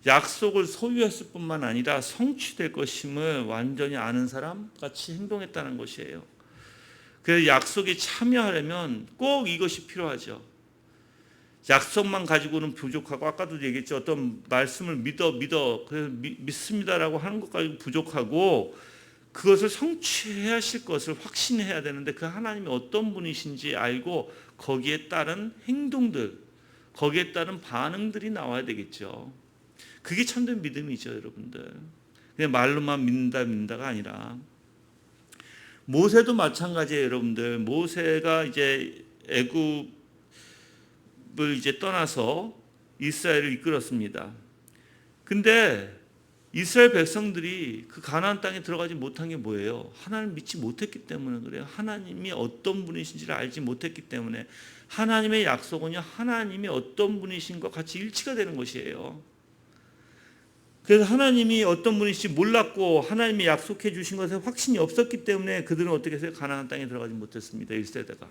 약속을 소유했을 뿐만 아니라 성취될 것임을 완전히 아는 사람 같이 행동했다는 것이에요. 그래서 약속에 참여하려면 꼭 이것이 필요하죠. 약속만 가지고는 부족하고, 아까도 얘기했죠. 어떤 말씀을 믿어 그래서 믿습니다라고 하는 것 가지고 부족하고, 그것을 성취해야 하실 것을 확신해야 되는데 그 하나님이 어떤 분이신지 알고 거기에 따른 행동들, 거기에 따른 반응들이 나와야 되겠죠. 그게 참된 믿음이죠, 여러분들. 그냥 말로만 믿는다가 아니라. 모세도 마찬가지예요, 여러분들. 모세가 이제 애굽을 이제 떠나서 이스라엘을 이끌었습니다. 근데 이스라엘 백성들이 그 가나안 땅에 들어가지 못한 게 뭐예요? 하나님을 믿지 못했기 때문에 그래요. 하나님이 어떤 분이신지를 알지 못했기 때문에. 하나님의 약속은요, 하나님이 어떤 분이신 것 같이 일치가 되는 것이에요. 그래서 하나님이 어떤 분이신지 몰랐고 하나님이 약속해 주신 것에 확신이 없었기 때문에 그들은 어떻게 해서 가나안 땅에 들어가지 못했습니다. 1세대가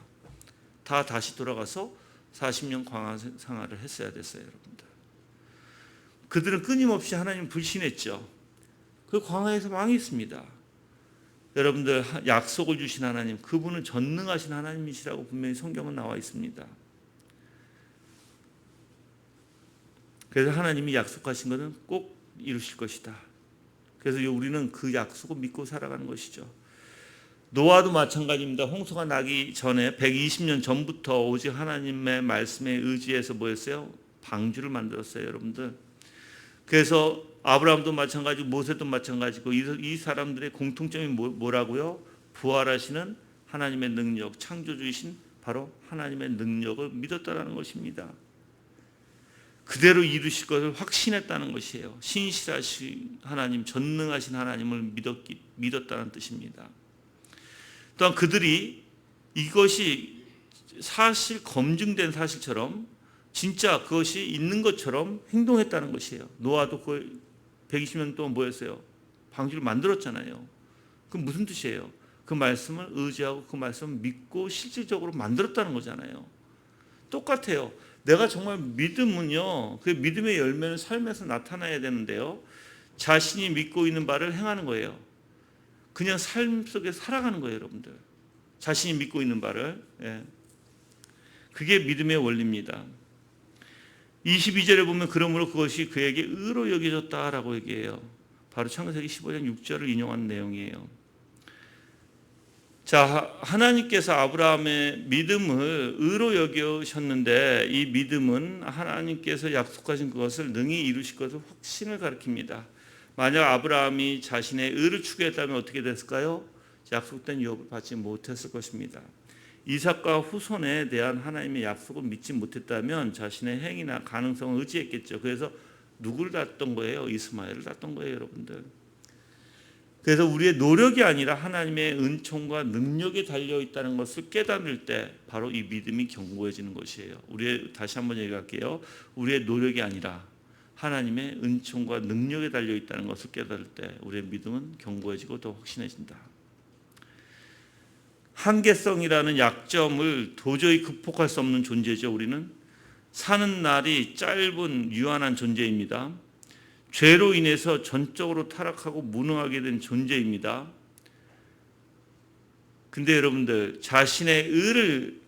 다 다시 돌아가서 40년 광야 생활을 했어야 됐어요, 여러분들. 그들은 끊임없이 하나님 불신했죠. 그 광야에서 망했습니다. 여러분들, 약속을 주신 하나님, 그분은 전능하신 하나님이시라고 분명히 성경은 나와 있습니다. 그래서 하나님이 약속하신 것은 꼭 이루실 것이다. 그래서 우리는 그 약속을 믿고 살아가는 것이죠. 노아도 마찬가지입니다. 홍수가 나기 전에 120년 전부터 오직 하나님의 말씀에 의지해서 뭐였어요? 방주를 만들었어요, 여러분들. 그래서 아브라함도 마찬가지고 모세도 마찬가지고 이 사람들의 공통점이 뭐라고요? 부활하시는 하나님의 능력, 창조주이신 바로 하나님의 능력을 믿었다라는 것입니다. 그대로 이루실 것을 확신했다는 것이에요. 신실하신 하나님, 전능하신 하나님을 믿었다는 뜻입니다. 또한 그들이 이것이 사실 검증된 사실처럼 진짜 그것이 있는 것처럼 행동했다는 것이에요. 노아도 그 120년 동안 뭐였어요? 방주를 만들었잖아요. 그건 무슨 뜻이에요? 그 말씀을 의지하고 그 말씀을 믿고 실질적으로 만들었다는 거잖아요. 똑같아요. 내가 정말 믿음은요, 그 믿음의 열매는 삶에서 나타나야 되는데요, 자신이 믿고 있는 바를 행하는 거예요. 그냥 삶 속에 살아가는 거예요, 여러분들. 자신이 믿고 있는 바를. 그게 믿음의 원리입니다. 22절에 보면 그러므로 그것이 그에게 의로 여겨졌다라고 얘기해요. 바로 창세기 15장 6절을 인용한 내용이에요. 자, 하나님께서 아브라함의 믿음을 의로 여기셨는데 이 믿음은 하나님께서 약속하신 그것을 능히 이루실 것을 확신을 가리킵니다. 만약 아브라함이 자신의 의를 추구했다면 어떻게 됐을까요? 약속된 유업을 받지 못했을 것입니다. 이삭과 후손에 대한 하나님의 약속을 믿지 못했다면 자신의 행위나 가능성을 의지했겠죠. 그래서 누구를 땄던 거예요? 이스마엘을 땄던 거예요, 여러분들. 그래서 우리의 노력이 아니라 하나님의 은총과 능력에 달려 있다는 것을 깨달을 때 바로 이 믿음이 견고해지는 것이에요. 다시 한번 얘기할게요. 우리의 노력이 아니라 하나님의 은총과 능력에 달려 있다는 것을 깨달을 때 우리의 믿음은 견고해지고 더 확신해진다. 한계성이라는 약점을 도저히 극복할 수 없는 존재죠. 우리는 사는 날이 짧은 유한한 존재입니다. 죄로 인해서 전적으로 타락하고 무능하게 된 존재입니다. 근데 여러분들 자신의 의를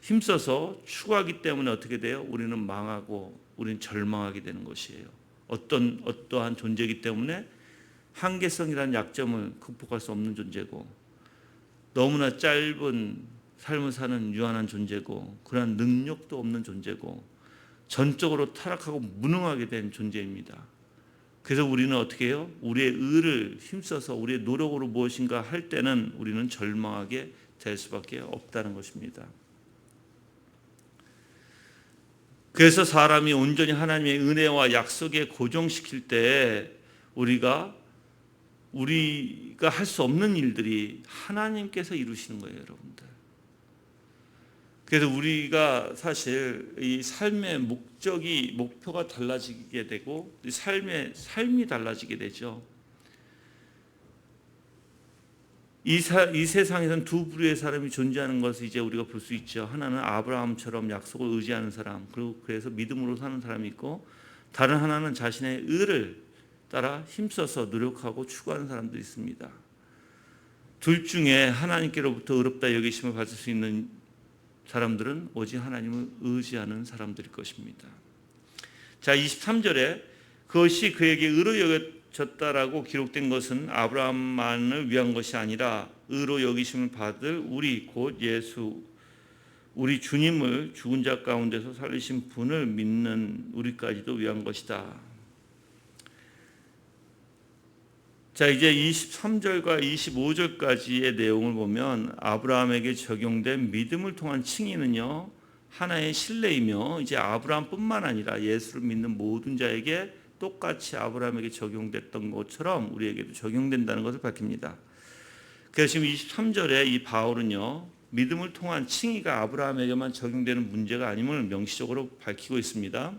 힘써서 추구하기 때문에 어떻게 돼요? 우리는 망하고 우리는 절망하게 되는 것이에요. 어떠한 존재이기 때문에 한계성이라는 약점을 극복할 수 없는 존재고 너무나 짧은 삶을 사는 유한한 존재고 그러한 능력도 없는 존재고 전적으로 타락하고 무능하게 된 존재입니다. 그래서 우리는 어떻게 해요? 우리의 의를 힘써서 우리의 노력으로 무엇인가 할 때는 우리는 절망하게 될 수밖에 없다는 것입니다. 그래서 사람이 온전히 하나님의 은혜와 약속에 고정시킬 때 우리가 할 수 없는 일들이 하나님께서 이루시는 거예요, 여러분들. 그래서 우리가 사실 이 삶의 목표가 달라지게 되고 삶이 달라지게 되죠. 이 세상에서는 두 부류의 사람이 존재하는 것을 이제 우리가 볼 수 있죠. 하나는 아브라함처럼 약속을 의지하는 사람, 그리고 그래서 믿음으로 사는 사람이 있고, 다른 하나는 자신의 의를 따라 힘써서 노력하고 추구하는 사람도 있습니다. 둘 중에 하나님께로부터 의롭다 여기심을 받을 수 있는 사람들은 오직 하나님을 의지하는 사람들일 것입니다. 자, 23절에 그것이 그에게 의로 여겨졌다라고 기록된 것은 아브라함만을 위한 것이 아니라 의로 여기심을 받을 우리 곧 예수 우리 주님을 죽은 자 가운데서 살리신 분을 믿는 우리까지도 위한 것이다. 자, 이제 23절과 25절까지의 내용을 보면 아브라함에게 적용된 믿음을 통한 칭의는요, 하나의 신뢰이며 이제 아브라함뿐만 아니라 예수를 믿는 모든 자에게 똑같이 아브라함에게 적용됐던 것처럼 우리에게도 적용된다는 것을 밝힙니다. 그래서 지금 23절에 이 바울은요, 믿음을 통한 칭의가 아브라함에게만 적용되는 문제가 아님을 명시적으로 밝히고 있습니다.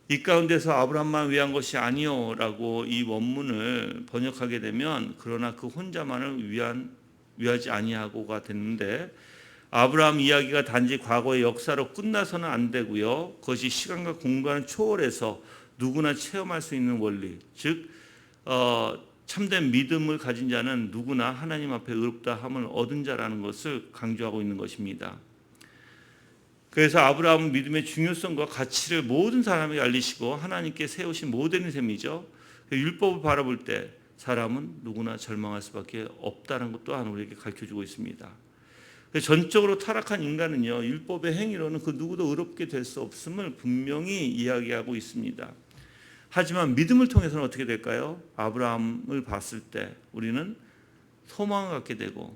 이 가운데서 아브라함만 위한 것이 아니요라고 이 원문을 번역하게 되면 그러나 그 혼자만을 위하지 아니하고가 됐는데, 아브라함 이야기가 단지 과거의 역사로 끝나서는 안 되고요, 그것이 시간과 공간을 초월해서 누구나 체험할 수 있는 원리, 즉 참된 믿음을 가진 자는 누구나 하나님 앞에 의롭다함을 얻은 자라는 것을 강조하고 있는 것입니다. 그래서 아브라함은 믿음의 중요성과 가치를 모든 사람에게 알리시고 하나님께 세우신 모델인 셈이죠. 율법을 바라볼 때 사람은 누구나 절망할 수밖에 없다는 것 또한 우리에게 가르쳐주고 있습니다. 전적으로 타락한 인간은요, 율법의 행위로는 그 누구도 의롭게 될 수 없음을 분명히 이야기하고 있습니다. 하지만 믿음을 통해서는 어떻게 될까요? 아브라함을 봤을 때 우리는 소망을 갖게 되고,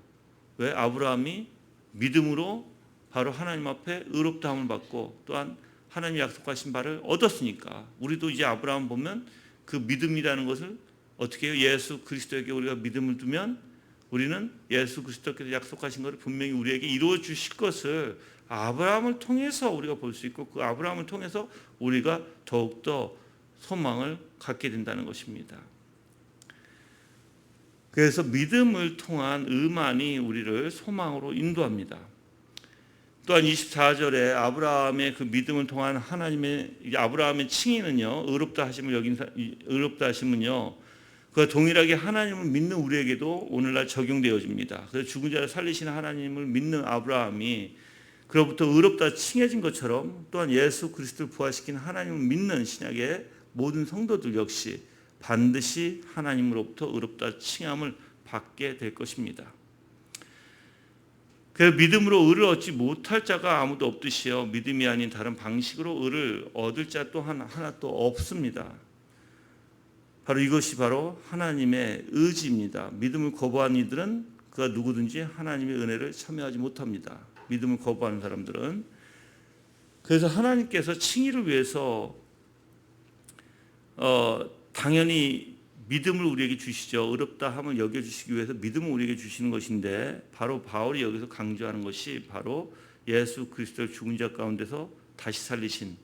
왜? 아브라함이 믿음으로 바로 하나님 앞에 의롭다함을 받고 또한 하나님이 약속하신 바를 얻었으니까, 우리도 이제 아브라함 보면 그 믿음이라는 것을 어떻게 해요? 예수 그리스도에게 우리가 믿음을 두면 우리는 예수 그리스도께서 약속하신 것을 분명히 우리에게 이루어 주실 것을 아브라함을 통해서 우리가 볼 수 있고, 그 아브라함을 통해서 우리가 더욱더 소망을 갖게 된다는 것입니다. 그래서 믿음을 통한 의만이 우리를 소망으로 인도합니다. 또한 24절에 아브라함의 그 믿음을 통한 아브라함의 칭의는요, 의롭다 하심은요, 그 동일하게 하나님을 믿는 우리에게도 오늘날 적용되어집니다. 그래서 죽은 자를 살리시는 하나님을 믿는 아브라함이 그로부터 의롭다 칭해진 것처럼, 또한 예수 그리스도를 부활시킨 하나님을 믿는 신약의 모든 성도들 역시 반드시 하나님으로부터 의롭다 칭함을 받게 될 것입니다. 그래서 믿음으로 의를 얻지 못할 자가 아무도 없듯이요, 믿음이 아닌 다른 방식으로 의를 얻을 자 또한 하나 또 없습니다. 바로 이것이 바로 하나님의 의지입니다. 믿음을 거부한 이들은 그가 누구든지 하나님의 은혜를 참여하지 못합니다. 믿음을 거부하는 사람들은. 그래서 하나님께서 칭의를 위해서 당연히 믿음을 우리에게 주시죠. 의롭다함을 여겨주시기 위해서 믿음을 우리에게 주시는 것인데, 바로 바울이 여기서 강조하는 것이 바로 예수 그리스도를 죽은 자 가운데서 다시 살리신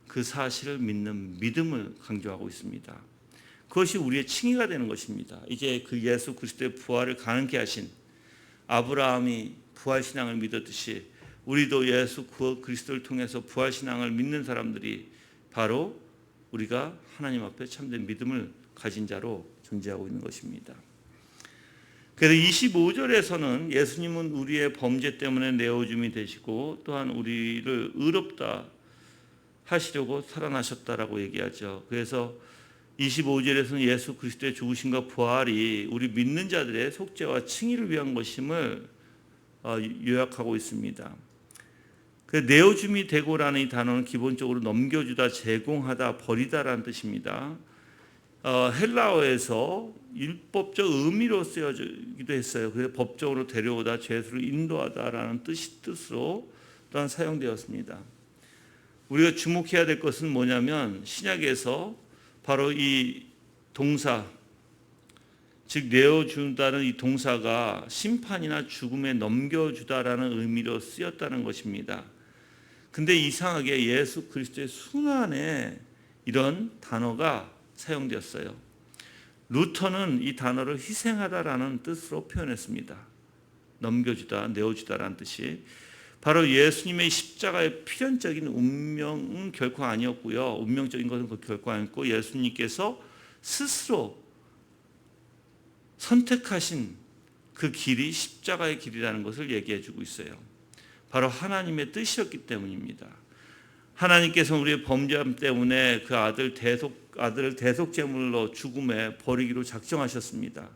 그 사실을 믿는 믿음을 강조하고 있습니다. 그것이 우리의 칭의가 되는 것입니다. 이제 그 예수 그리스도의 부활을 가능케 하신 아브라함이 부활신앙을 믿었듯이 우리도 예수 그리스도를 통해서 부활신앙을 믿는 사람들이 바로 우리가 하나님 앞에 참된 믿음을 가진 자로 존재하고 있는 것입니다. 그래서 25절에서는 예수님은 우리의 범죄 때문에 내어줌이 되시고 또한 우리를 의롭다 하시려고 살아나셨다라고 얘기하죠. 그래서 25절에서는 예수 그리스도의 죽으심과 부활이 우리 믿는 자들의 속죄와 칭의를 위한 것임을 요약하고 있습니다. 그 내어줌이 되고라는 이 단어는 기본적으로 넘겨주다, 제공하다, 버리다라는 뜻입니다. 헬라어에서 율법적 의미로 쓰여지기도 했어요. 그래서 법적으로 데려오다, 죄수를 인도하다라는 뜻으로 또한 사용되었습니다. 우리가 주목해야 될 것은 뭐냐면, 신약에서 바로 이 동사, 즉 내어준다는 이 동사가 심판이나 죽음에 넘겨주다라는 의미로 쓰였다는 것입니다. 근데 이상하게 예수 그리스도의 순환에 이런 단어가 사용되었어요. 루터는 이 단어를 희생하다라는 뜻으로 표현했습니다. 넘겨주다, 내어주다라는 뜻이. 바로 예수님의 십자가의 필연적인 운명은 결코 아니었고요. 운명적인 것은 결코 아니었고, 예수님께서 스스로 선택하신 그 길이 십자가의 길이라는 것을 얘기해 주고 있어요. 바로 하나님의 뜻이었기 때문입니다. 하나님께서 우리의 범죄함 때문에 그 아들을 대속제물로 죽음에 버리기로 작정하셨습니다.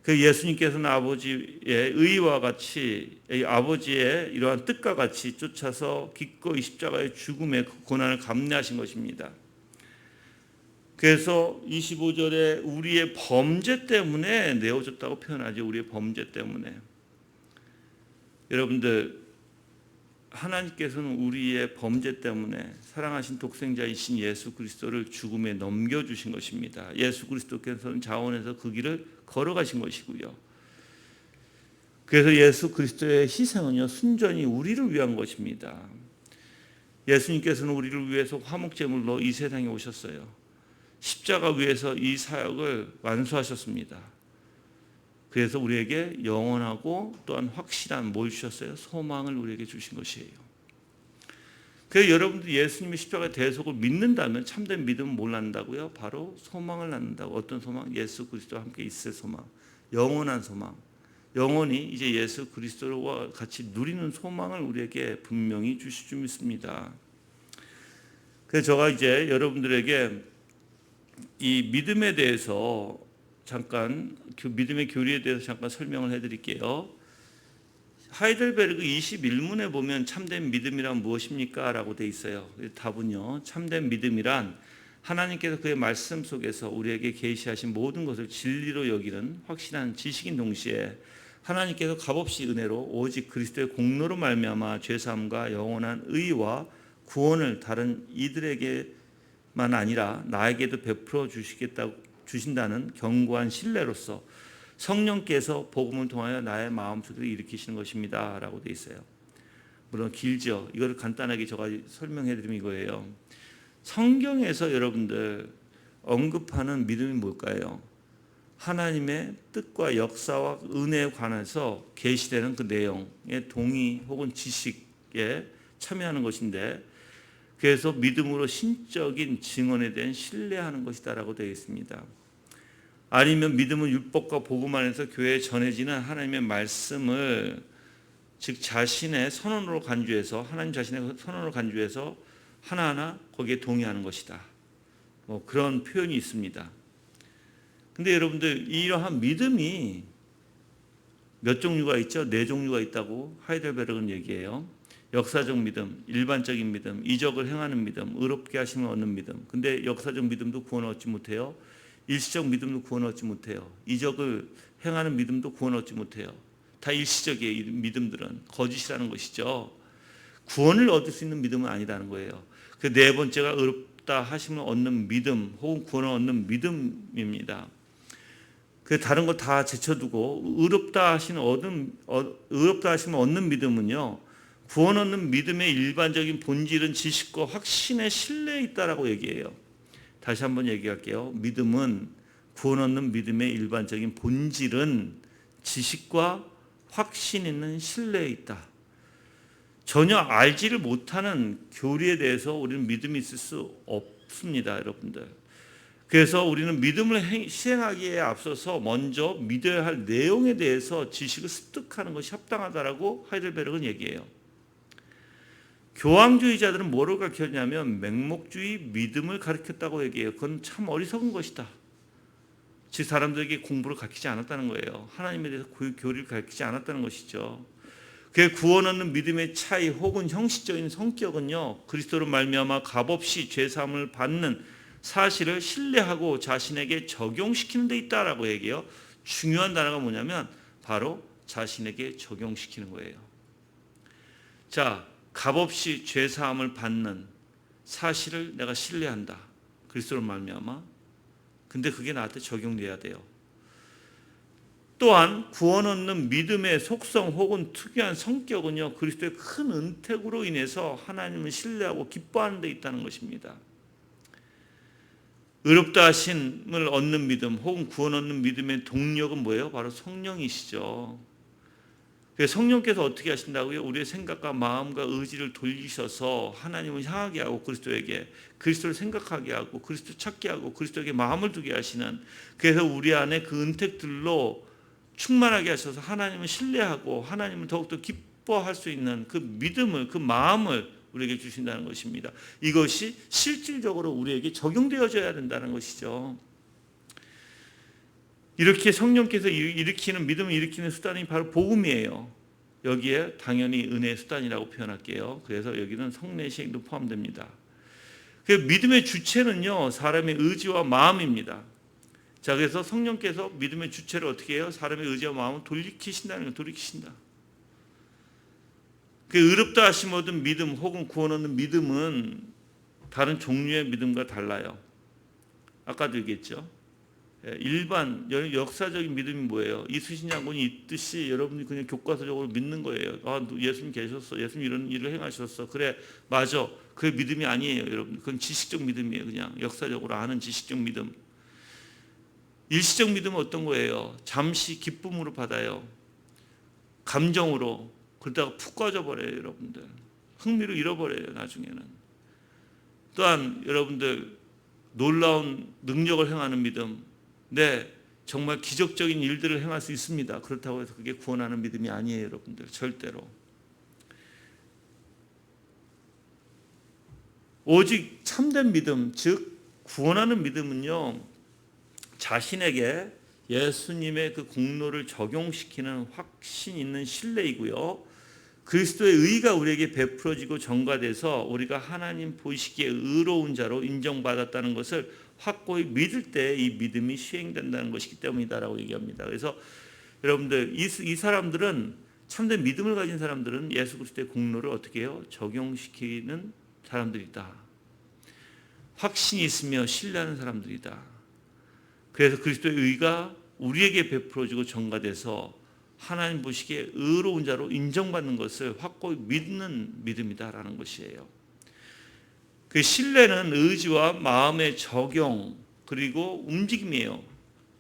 그 예수님께서는 아버지의 의와 같이, 아버지의 이러한 뜻과 같이 쫓아서 기꺼이 십자가의 죽음의 그 고난을 감내하신 것입니다. 그래서 25절에 우리의 범죄 때문에 내어졌다고 표현하죠. 우리의 범죄 때문에. 여러분들, 하나님께서는 우리의 범죄 때문에 사랑하신 독생자이신 예수 그리스도를 죽음에 넘겨주신 것입니다. 예수 그리스도께서는 자원해서 그 길을 걸어가신 것이고요. 그래서 예수 그리스도의 희생은요, 순전히 우리를 위한 것입니다. 예수님께서는 우리를 위해서 화목제물로 이 세상에 오셨어요. 십자가 위에서 이 사역을 완수하셨습니다. 그래서 우리에게 영원하고 또한 확실한 뭘 주셨어요? 소망을 우리에게 주신 것이에요. 그래서 여러분들 예수님의 십자가의 대속을 믿는다면 참된 믿음은 뭘 낳는다고요? 바로 소망을 낳는다고. 어떤 소망? 예수 그리스도와 함께 있을 소망, 영원한 소망. 영원히 이제 예수 그리스도와 같이 누리는 소망을 우리에게 분명히 주실 줄 믿습니다. 그래서 제가 이제 여러분들에게 이 믿음에 대해서 잠깐, 그 믿음의 교리에 대해서 잠깐 설명을 해드릴게요. 하이델베르그 21문에 보면 참된 믿음이란 무엇입니까? 라고 돼 있어요. 답은요, 참된 믿음이란 하나님께서 그의 말씀 속에서 우리에게 계시하신 모든 것을 진리로 여기는 확실한 지식인 동시에 하나님께서 값없이 은혜로 오직 그리스도의 공로로 말미암아 죄사함과 영원한 의와 구원을 다른 이들에게만 아니라 나에게도 베풀어 주신다는 견고한 신뢰로서 성령께서 복음을 통하여 나의 마음속에 일으키시는 것입니다 라고 되어 있어요. 물론 길죠. 이거를 간단하게 제가 설명해 드리면 이거예요. 성경에서 여러분들 언급하는 믿음이 뭘까요? 하나님의 뜻과 역사와 은혜에 관해서 계시되는 그 내용에 동의 혹은 지식에 참여하는 것인데, 그래서 믿음으로 신적인 증언에 대한 신뢰하는 것이다라고 되어 있습니다. 아니면 믿음은 율법과 복음 안에서 교회에 전해지는 하나님의 말씀을, 즉 자신의 선언으로 간주해서, 하나님 자신의 선언으로 간주해서 하나하나 거기에 동의하는 것이다. 그런 표현이 있습니다. 근데 여러분들, 이러한 믿음이 몇 종류가 있죠? 4종류가 있다고 하이델베르그는 얘기해요. 역사적 믿음, 일반적인 믿음, 이적을 행하는 믿음, 의롭게 하심을 얻는 믿음. 근데 역사적 믿음도 구원 얻지 못해요. 일시적 믿음도 구원 얻지 못해요. 이적을 행하는 믿음도 구원 얻지 못해요. 다 일시적이에요. 이 믿음들은 거짓이라는 것이죠. 구원을 얻을 수 있는 믿음은 아니라는 거예요. 그 네 번째가 의롭다 하심을 얻는 믿음 혹은 구원을 얻는 믿음입니다. 그 다른 거 다 제쳐두고 의롭다 하심을 얻는 믿음은요, 구원 얻는 믿음의 일반적인 본질은 지식과 확신의 신뢰에 있다라고 얘기해요. 다시 한번 얘기할게요. 믿음은, 구원 얻는 믿음의 일반적인 본질은 지식과 확신 있는 신뢰에 있다. 전혀 알지를 못하는 교리에 대해서 우리는 믿음이 있을 수 없습니다, 여러분들. 그래서 우리는 믿음을 시행하기에 앞서서 먼저 믿어야 할 내용에 대해서 지식을 습득하는 것이 합당하다라고 하이델베르그는 얘기해요. 교황주의자들은 뭐를 가르쳤냐면 맹목주의 믿음을 가르쳤다고 얘기해요. 그건 참 어리석은 것이다. 즉 사람들에게 공부를 가르치지 않았다는 거예요. 하나님에 대해서 교리를 가르치지 않았다는 것이죠. 그 구원 얻는 믿음의 차이 혹은 형식적인 성격은요, 그리스도로 말미암아 값없이 죄사함을 받는 사실을 신뢰하고 자신에게 적용시키는 데 있다라고 얘기해요. 중요한 단어가 뭐냐면 바로 자신에게 적용시키는 거예요. 자, 값없이 죄사함을 받는 사실을 내가 신뢰한다. 그리스도로 말미암아. 근데 그게 나한테 적용돼야 돼요. 또한 구원 얻는 믿음의 속성 혹은 특유한 성격은요, 그리스도의 큰 은택으로 인해서 하나님을 신뢰하고 기뻐하는 데 있다는 것입니다. 의롭다 하심을 얻는 믿음 혹은 구원 얻는 믿음의 동력은 뭐예요? 바로 성령이시죠. 성령께서 어떻게 하신다고요? 우리의 생각과 마음과 의지를 돌리셔서 하나님을 향하게 하고 그리스도를 생각하게 하고 그리스도 찾게 하고 그리스도에게 마음을 두게 하시는, 그래서 우리 안에 그 은택들로 충만하게 하셔서 하나님을 신뢰하고 하나님을 더욱더 기뻐할 수 있는 그 믿음을, 그 마음을 우리에게 주신다는 것입니다. 이것이 실질적으로 우리에게 적용되어져야 된다는 것이죠. 이렇게 성령께서 일으키는, 믿음을 일으키는 수단이 바로 복음이에요. 여기에 당연히 은혜의 수단이라고 표현할게요. 그래서 여기는 성례 시행도 포함됩니다. 그 믿음의 주체는요, 사람의 의지와 마음입니다. 자, 그래서 성령께서 믿음의 주체를 어떻게 해요? 사람의 의지와 마음을 돌이키신다는 거예요. 돌이키신다. 그 의롭다 하심 얻은 믿음 혹은 구원 얻는 믿음은 다른 종류의 믿음과 달라요. 아까도 얘기했죠. 일반 역사적인 믿음이 뭐예요? 이순신 장군이 있듯이 여러분이 그냥 교과서적으로 믿는 거예요. 아, 예수님 계셨어. 예수님 이런 일을 행하셨어. 그래, 맞아. 그게 믿음이 아니에요, 여러분. 그건 지식적 믿음이에요. 그냥 역사적으로 아는 지식적 믿음. 일시적 믿음은 어떤 거예요? 잠시 기쁨으로 받아요. 감정으로. 그러다가 푹 꺼져버려요, 여러분들. 흥미를 잃어버려요, 나중에는. 또한 여러분들 놀라운 능력을 행하는 믿음. 네, 정말 기적적인 일들을 행할 수 있습니다. 그렇다고 해서 그게 구원하는 믿음이 아니에요, 여러분들. 절대로. 오직 참된 믿음, 즉 구원하는 믿음은요, 자신에게 예수님의 그 공로를 적용시키는 확신 있는 신뢰이고요. 그리스도의 의가 우리에게 베풀어지고 전가돼서 우리가 하나님 보시기에 의로운 자로 인정받았다는 것을 확고히 믿을 때 이 믿음이 시행된다는 것이기 때문이다라고 얘기합니다. 그래서 여러분들 이 사람들은 참된 믿음을 가진 사람들은 예수 그리스도의 공로를 어떻게 해요? 적용시키는 사람들이다. 확신이 있으며 신뢰하는 사람들이다. 그래서 그리스도의 의가 우리에게 베풀어지고 전가돼서 하나님 보시기에 의로운 자로 인정받는 것을 확고히 믿는 믿음이다라는 것이에요. 그 신뢰는 의지와 마음의 적용 그리고 움직임이에요.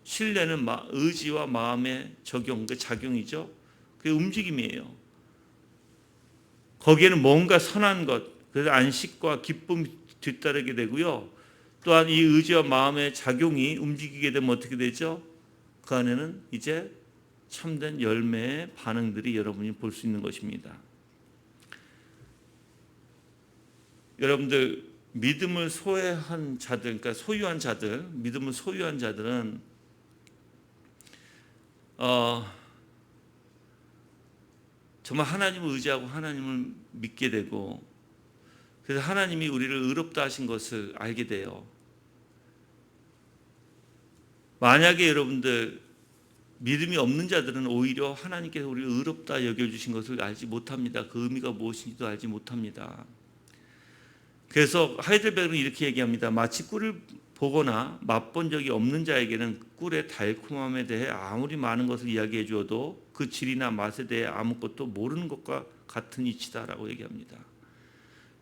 신뢰는 의지와 마음의 적용, 그 작용이죠. 그게 움직임이에요. 거기에는 뭔가 선한 것, 그래서 안식과 기쁨이 뒤따르게 되고요. 또한 이 의지와 마음의 작용이 움직이게 되면 어떻게 되죠? 그 안에는 이제 참된 열매의 반응들이 여러분이 볼 수 있는 것입니다. 여러분들 믿음을 소유한 자들, 그러니까 소유한 자들, 믿음을 소유한 자들은 정말 하나님을 의지하고 하나님을 믿게 되고, 그래서 하나님이 우리를 의롭다 하신 것을 알게 돼요. 만약에 여러분들 믿음이 없는 자들은 오히려 하나님께서 우리를 의롭다 여겨주신 것을 알지 못합니다. 그 의미가 무엇인지도 알지 못합니다. 그래서 하이델베르는 이렇게 얘기합니다. 마치 꿀을 보거나 맛본 적이 없는 자에게는 꿀의 달콤함에 대해 아무리 많은 것을 이야기해 주어도 그 질이나 맛에 대해 아무것도 모르는 것과 같은 이치다라고 얘기합니다.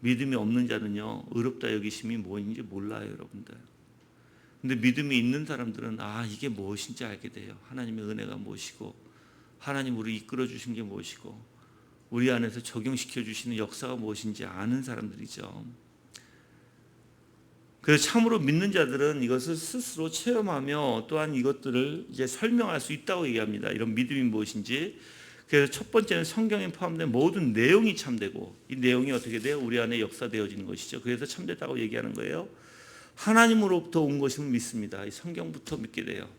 믿음이 없는 자는요, 의롭다 여기심이 뭐인지 몰라요, 여러분들. 근데 믿음이 있는 사람들은 이게 무엇인지 알게 돼요. 하나님의 은혜가 무엇이고, 하나님 우리 이끌어 주신 게 무엇이고, 우리 안에서 적용시켜 주시는 역사가 무엇인지 아는 사람들이죠. 그래서 참으로 믿는 자들은 이것을 스스로 체험하며 또한 이것들을 이제 설명할 수 있다고 얘기합니다. 이런 믿음이 무엇인지. 그래서 첫 번째는 성경에 포함된 모든 내용이 참되고, 이 내용이 어떻게 돼요? 우리 안에 역사되어지는 것이죠. 그래서 참되다고 얘기하는 거예요. 하나님으로부터 온 것임을 믿습니다. 이 성경부터 믿게 돼요.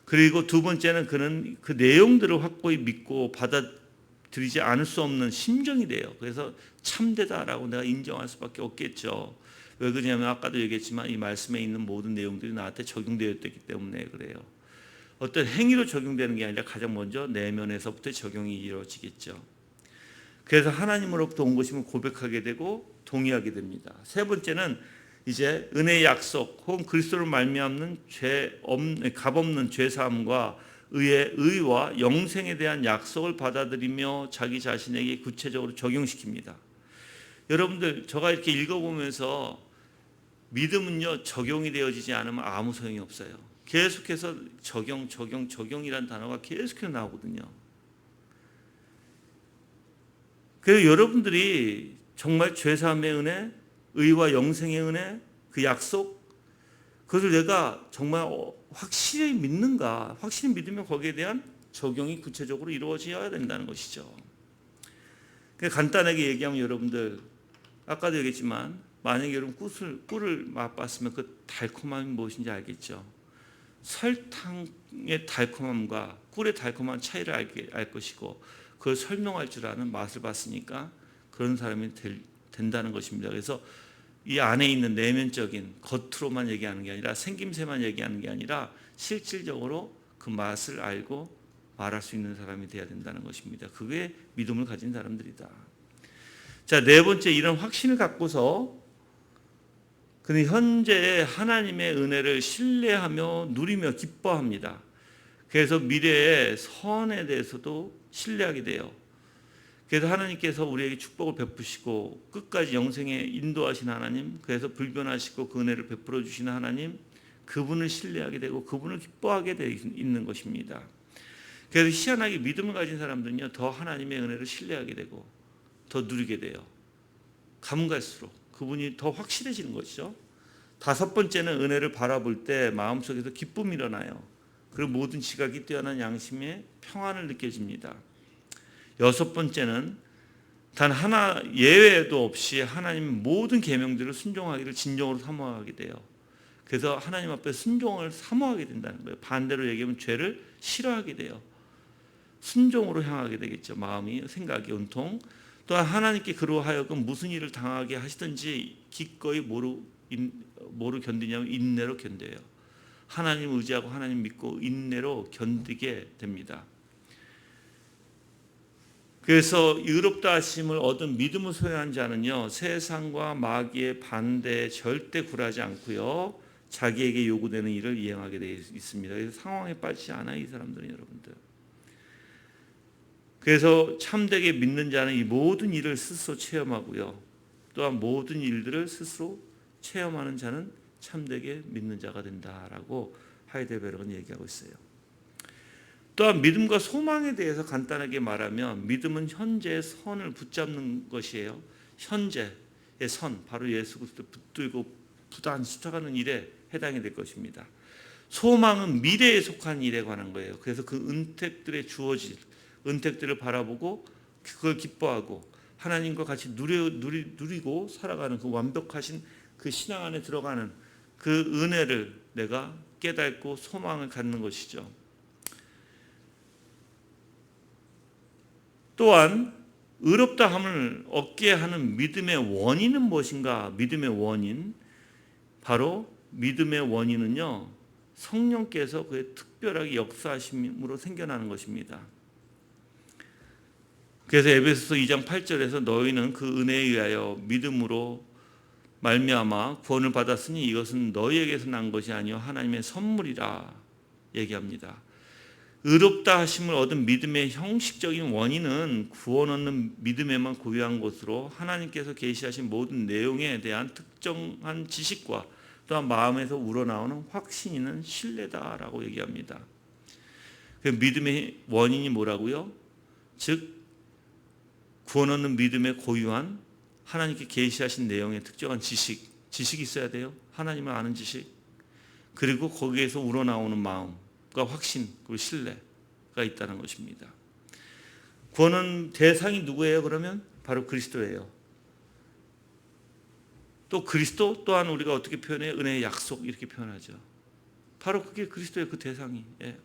그리고 두 번째는 그는 그 내용들을 확고히 믿고 받아들이지 않을 수 없는 심정이 돼요. 그래서 참되다라고 내가 인정할 수밖에 없겠죠. 왜 그러냐면 아까도 얘기했지만 이 말씀에 있는 모든 내용들이 나한테 적용되었기 때문에 그래요. 어떤 행위로 적용되는 게 아니라 가장 먼저 내면에서부터 적용이 이루어지겠죠. 그래서 하나님으로부터 온 것임을 고백하게 되고 동의하게 됩니다. 세 번째는 이제 은혜의 약속 혹은 그리스도로 말미암는 값없는 죄사함과 의와 영생에 대한 약속을 받아들이며 자기 자신에게 구체적으로 적용시킵니다. 여러분들 저가 이렇게 읽어보면서 믿음은요 적용이 되어지지 않으면 아무 소용이 없어요. 계속해서 적용이라는 단어가 계속해서 나오거든요. 그래서 여러분들이 정말 죄사함의 은혜, 의와 영생의 은혜, 그 약속, 그것을 내가 정말 확실히 믿는가? 확실히 믿으면 거기에 대한 적용이 구체적으로 이루어져야 된다는 것이죠. 간단하게 얘기하면 여러분들 아까도 얘기했지만 만약에 여러분 꿀을 맛봤으면 그 달콤함이 무엇인지 알겠죠. 설탕의 달콤함과 꿀의 달콤한 차이를 알 것이고 그걸 설명할 줄 아는 맛을 봤으니까 그런 사람이 된다는 것입니다. 그래서 이 안에 있는 내면적인 겉으로만 얘기하는 게 아니라 생김새만 얘기하는 게 아니라 실질적으로 그 맛을 알고 말할 수 있는 사람이 돼야 된다는 것입니다. 그게 믿음을 가진 사람들이다. 자, 네 번째, 이런 확신을 갖고서 그는 현재의 하나님의 은혜를 신뢰하며 누리며 기뻐합니다. 그래서 미래의 선에 대해서도 신뢰하게 돼요. 그래서 하나님께서 우리에게 축복을 베푸시고 끝까지 영생에 인도하신 하나님, 그래서 불변하시고 그 은혜를 베풀어 주시는 하나님, 그분을 신뢰하게 되고 그분을 기뻐하게 되어 있는 것입니다. 그래서 희한하게 믿음을 가진 사람들은요 더 하나님의 은혜를 신뢰하게 되고 더 누리게 돼요. 가면 갈수록 그분이 더 확실해지는 것이죠. 다섯 번째는 은혜를 바라볼 때 마음속에서 기쁨이 일어나요. 그리고 모든 지각이 뛰어난 양심의 평안을 느껴집니다. 여섯 번째는 단 하나 예외도 없이 하나님 모든 계명들을 순종하기를 진정으로 사모하게 돼요. 그래서 하나님 앞에 순종을 사모하게 된다는 거예요. 반대로 얘기하면 죄를 싫어하게 돼요. 순종으로 향하게 되겠죠. 마음이, 생각이, 온통. 또한 하나님께 그로 하여금 무슨 일을 당하게 하시든지 기꺼이 뭐로 견디냐면 인내로 견뎌요. 하나님 의지하고 하나님 믿고 인내로 견디게 됩니다. 그래서 의롭다 하심을 얻은 믿음을 소유한 자는요, 세상과 마귀의 반대에 절대 굴하지 않고요, 자기에게 요구되는 일을 이행하게 되어 있습니다. 그래서 상황에 빠지지 않아요, 이 사람들은. 여러분들. 그래서 참되게 믿는 자는 이 모든 일을 스스로 체험하고요, 또한 모든 일들을 스스로 체험하는 자는 참되게 믿는 자가 된다라고 하이델베르크는 얘기하고 있어요. 또한 믿음과 소망에 대해서 간단하게 말하면 믿음은 현재의 선을 붙잡는 것이에요. 현재의 선, 바로 예수 그리스도 붙들고 부단 숫어가는 일에 해당이 될 것입니다. 소망은 미래에 속한 일에 관한 거예요. 그래서 그 은택들에 주어질 은택들을 바라보고 그걸 기뻐하고 하나님과 같이 누리고 살아가는 그 완벽하신 그 신앙 안에 들어가는 그 은혜를 내가 깨닫고 소망을 갖는 것이죠. 또한 의롭다함을 얻게 하는 믿음의 원인은 무엇인가? 믿음의 원인, 바로 믿음의 원인은요, 성령께서 그의 특별하게 역사하심으로 생겨나는 것입니다. 그래서 에베소서 2장 8절에서 너희는 그 은혜에 의하여 믿음으로 말미암아 구원을 받았으니 이것은 너희에게서 난 것이 아니요 하나님의 선물이라 얘기합니다. 의롭다 하심을 얻은 믿음의 형식적인 원인은 구원 얻는 믿음에만 고유한 것으로 하나님께서 계시하신 모든 내용에 대한 특정한 지식과 또한 마음에서 우러나오는 확신 있는 신뢰다라고 얘기합니다. 그 믿음의 원인이 뭐라고요? 즉 구원 얻는 믿음에 고유한 하나님께 계시하신 내용의 특정한 지식이 있어야 돼요. 하나님을 아는 지식. 그리고 거기에서 우러나오는 마음과 확신 그리고 신뢰가 있다는 것입니다. 구원은 대상이 누구예요? 그러면 바로 그리스도예요. 또 그리스도 또한 우리가 어떻게 표현해요? 은혜의 약속 이렇게 표현하죠. 바로 그게 그리스도의 그 대상이. 예.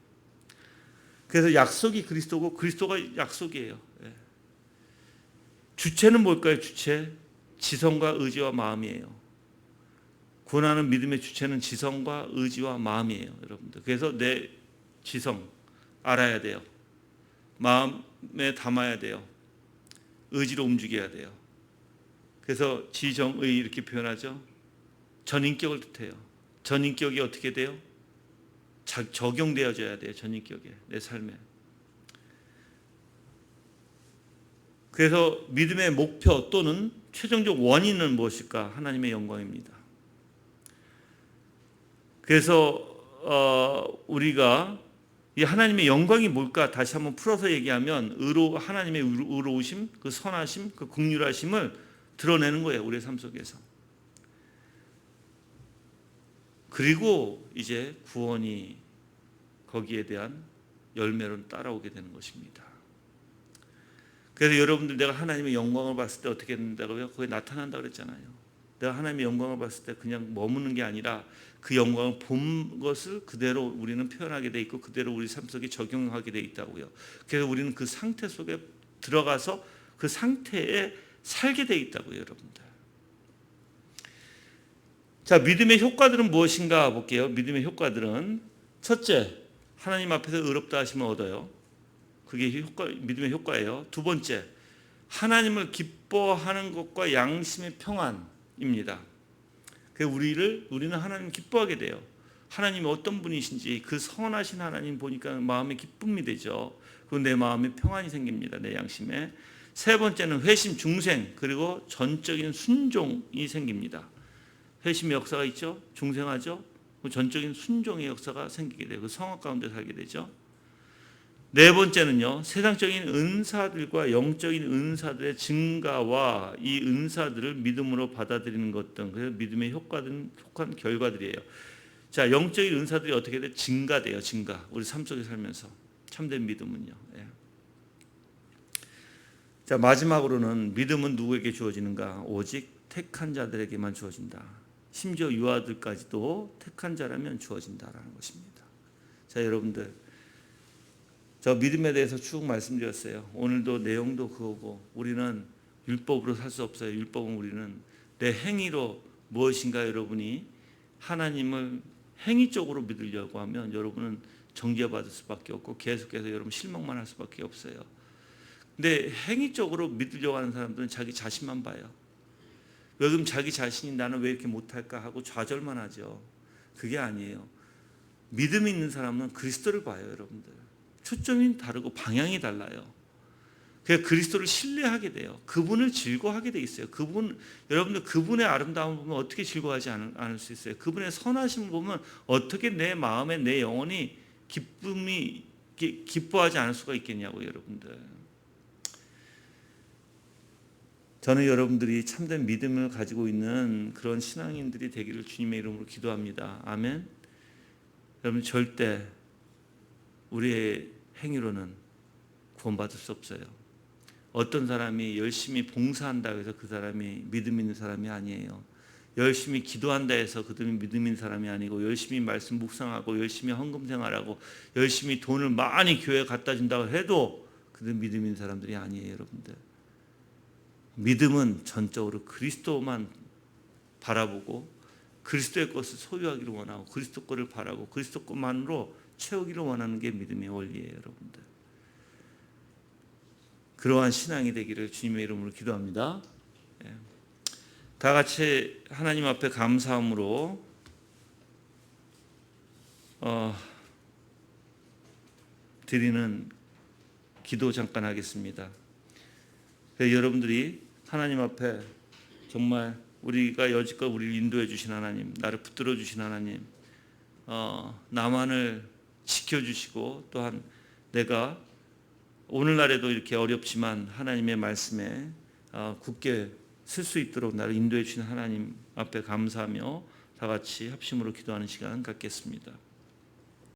그래서 약속이 그리스도고 그리스도가 약속이에요. 예. 주체는 뭘까요? 주체? 지성과 의지와 마음이에요. 구원하는 믿음의 주체는 지성과 의지와 마음이에요, 여러분들. 그래서 내 지성 알아야 돼요. 마음에 담아야 돼요. 의지로 움직여야 돼요. 그래서 지정의 이렇게 표현하죠. 전인격을 뜻해요. 전인격이 어떻게 돼요? 적용되어져야 돼요. 전인격에, 내 삶에. 그래서 믿음의 목표 또는 최종적 원인은 무엇일까? 하나님의 영광입니다. 그래서 우리가 이 하나님의 영광이 뭘까? 다시 한번 풀어서 얘기하면 하나님의 의로우심, 그 선하심, 그 긍휼하심을 드러내는 거예요. 우리의 삶 속에서. 그리고 이제 구원이 거기에 대한 열매로 따라오게 되는 것입니다. 그래서 여러분들 내가 하나님의 영광을 봤을 때 어떻게 된다고요? 거기에 나타난다고 그랬잖아요. 내가 하나님의 영광을 봤을 때 그냥 머무는 게 아니라 그 영광을 본 것을 그대로 우리는 표현하게 돼 있고 그대로 우리 삶 속에 적용하게 돼 있다고요. 그래서 우리는 그 상태 속에 들어가서 그 상태에 살게 돼 있다고요, 여러분들. 자, 믿음의 효과들은 무엇인가 볼게요. 믿음의 효과들은 첫째, 하나님 앞에서 의롭다 하심을 얻어요. 그게 믿음의 효과예요. 두 번째, 하나님을 기뻐하는 것과 양심의 평안입니다. 우리는 하나님 기뻐하게 돼요. 하나님이 어떤 분이신지 그 선하신 하나님 보니까 마음에 기쁨이 되죠. 그리고 내 마음에 평안이 생깁니다. 내 양심에. 세 번째는 회심, 중생, 그리고 전적인 순종이 생깁니다. 회심의 역사가 있죠. 중생하죠. 전적인 순종의 역사가 생기게 되고 성악 가운데 살게 되죠. 네 번째는요, 세상적인 은사들과 영적인 은사들의 증가와 이 은사들을 믿음으로 받아들이는 것 등, 그래서 믿음의 속한 결과들이에요. 자, 영적인 은사들이 어떻게 돼? 증가돼요, 증가. 우리 삶 속에 살면서 참된 믿음은요. 예. 자, 마지막으로는 믿음은 누구에게 주어지는가? 오직 택한 자들에게만 주어진다. 심지어 유아들까지도 택한 자라면 주어진다라는 것입니다. 자, 여러분들, 저 믿음에 대해서 쭉 말씀드렸어요. 오늘도 내용도 그거고, 우리는 율법으로 살 수 없어요. 율법은 우리는 내 행위로 무엇인가 여러분이 하나님을 행위적으로 믿으려고 하면 여러분은 정죄받을 수밖에 없고 계속해서 여러분 실망만 할 수밖에 없어요. 근데 행위적으로 믿으려고 하는 사람들은 자기 자신만 봐요. 왜 그럼 자기 자신이 나는 왜 이렇게 못할까 하고 좌절만 하죠. 그게 아니에요. 믿음이 있는 사람은 그리스도를 봐요, 여러분들. 초점이 다르고 방향이 달라요. 그래서 그리스도를 신뢰하게 돼요. 그분을 즐거워하게 돼 있어요. 여러분들 그분의 아름다움을 보면 어떻게 즐거워하지 않을 수 있어요? 그분의 선하심을 보면 어떻게 내 마음에 내 영혼이 기뻐하지 않을 수가 있겠냐고요, 여러분들. 저는 여러분들이 참된 믿음을 가지고 있는 그런 신앙인들이 되기를 주님의 이름으로 기도합니다. 아멘. 여러분, 절대 우리의 행위로는 구원받을 수 없어요. 어떤 사람이 열심히 봉사한다고 해서 그 사람이 믿음 있는 사람이 아니에요. 열심히 기도한다 해서 그들이 믿음 있는 사람이 아니고, 열심히 말씀 묵상하고 열심히 헌금 생활하고 열심히 돈을 많이 교회에 갖다 준다고 해도 그들 믿음 있는 사람들이 아니에요, 여러분들. 믿음은 전적으로 그리스도만 바라보고 그리스도의 것을 소유하기를 원하고 그리스도 것을 바라고 그리스도 것만으로 채우기를 원하는 게 믿음의 원리예요, 여러분들. 그러한 신앙이 되기를 주님의 이름으로 기도합니다. 다 같이 하나님 앞에 감사함으로 드리는 기도 잠깐 하겠습니다. 여러분들이 하나님 앞에 정말 우리가 여지껏 우리를 인도해 주신 하나님, 나를 붙들어 주신 하나님, 나만을 지켜주시고 또한 내가 오늘날에도 이렇게 어렵지만 하나님의 말씀에 굳게 쓸 수 있도록 나를 인도해 주신 하나님 앞에 감사하며 다 같이 합심으로 기도하는 시간 갖겠습니다.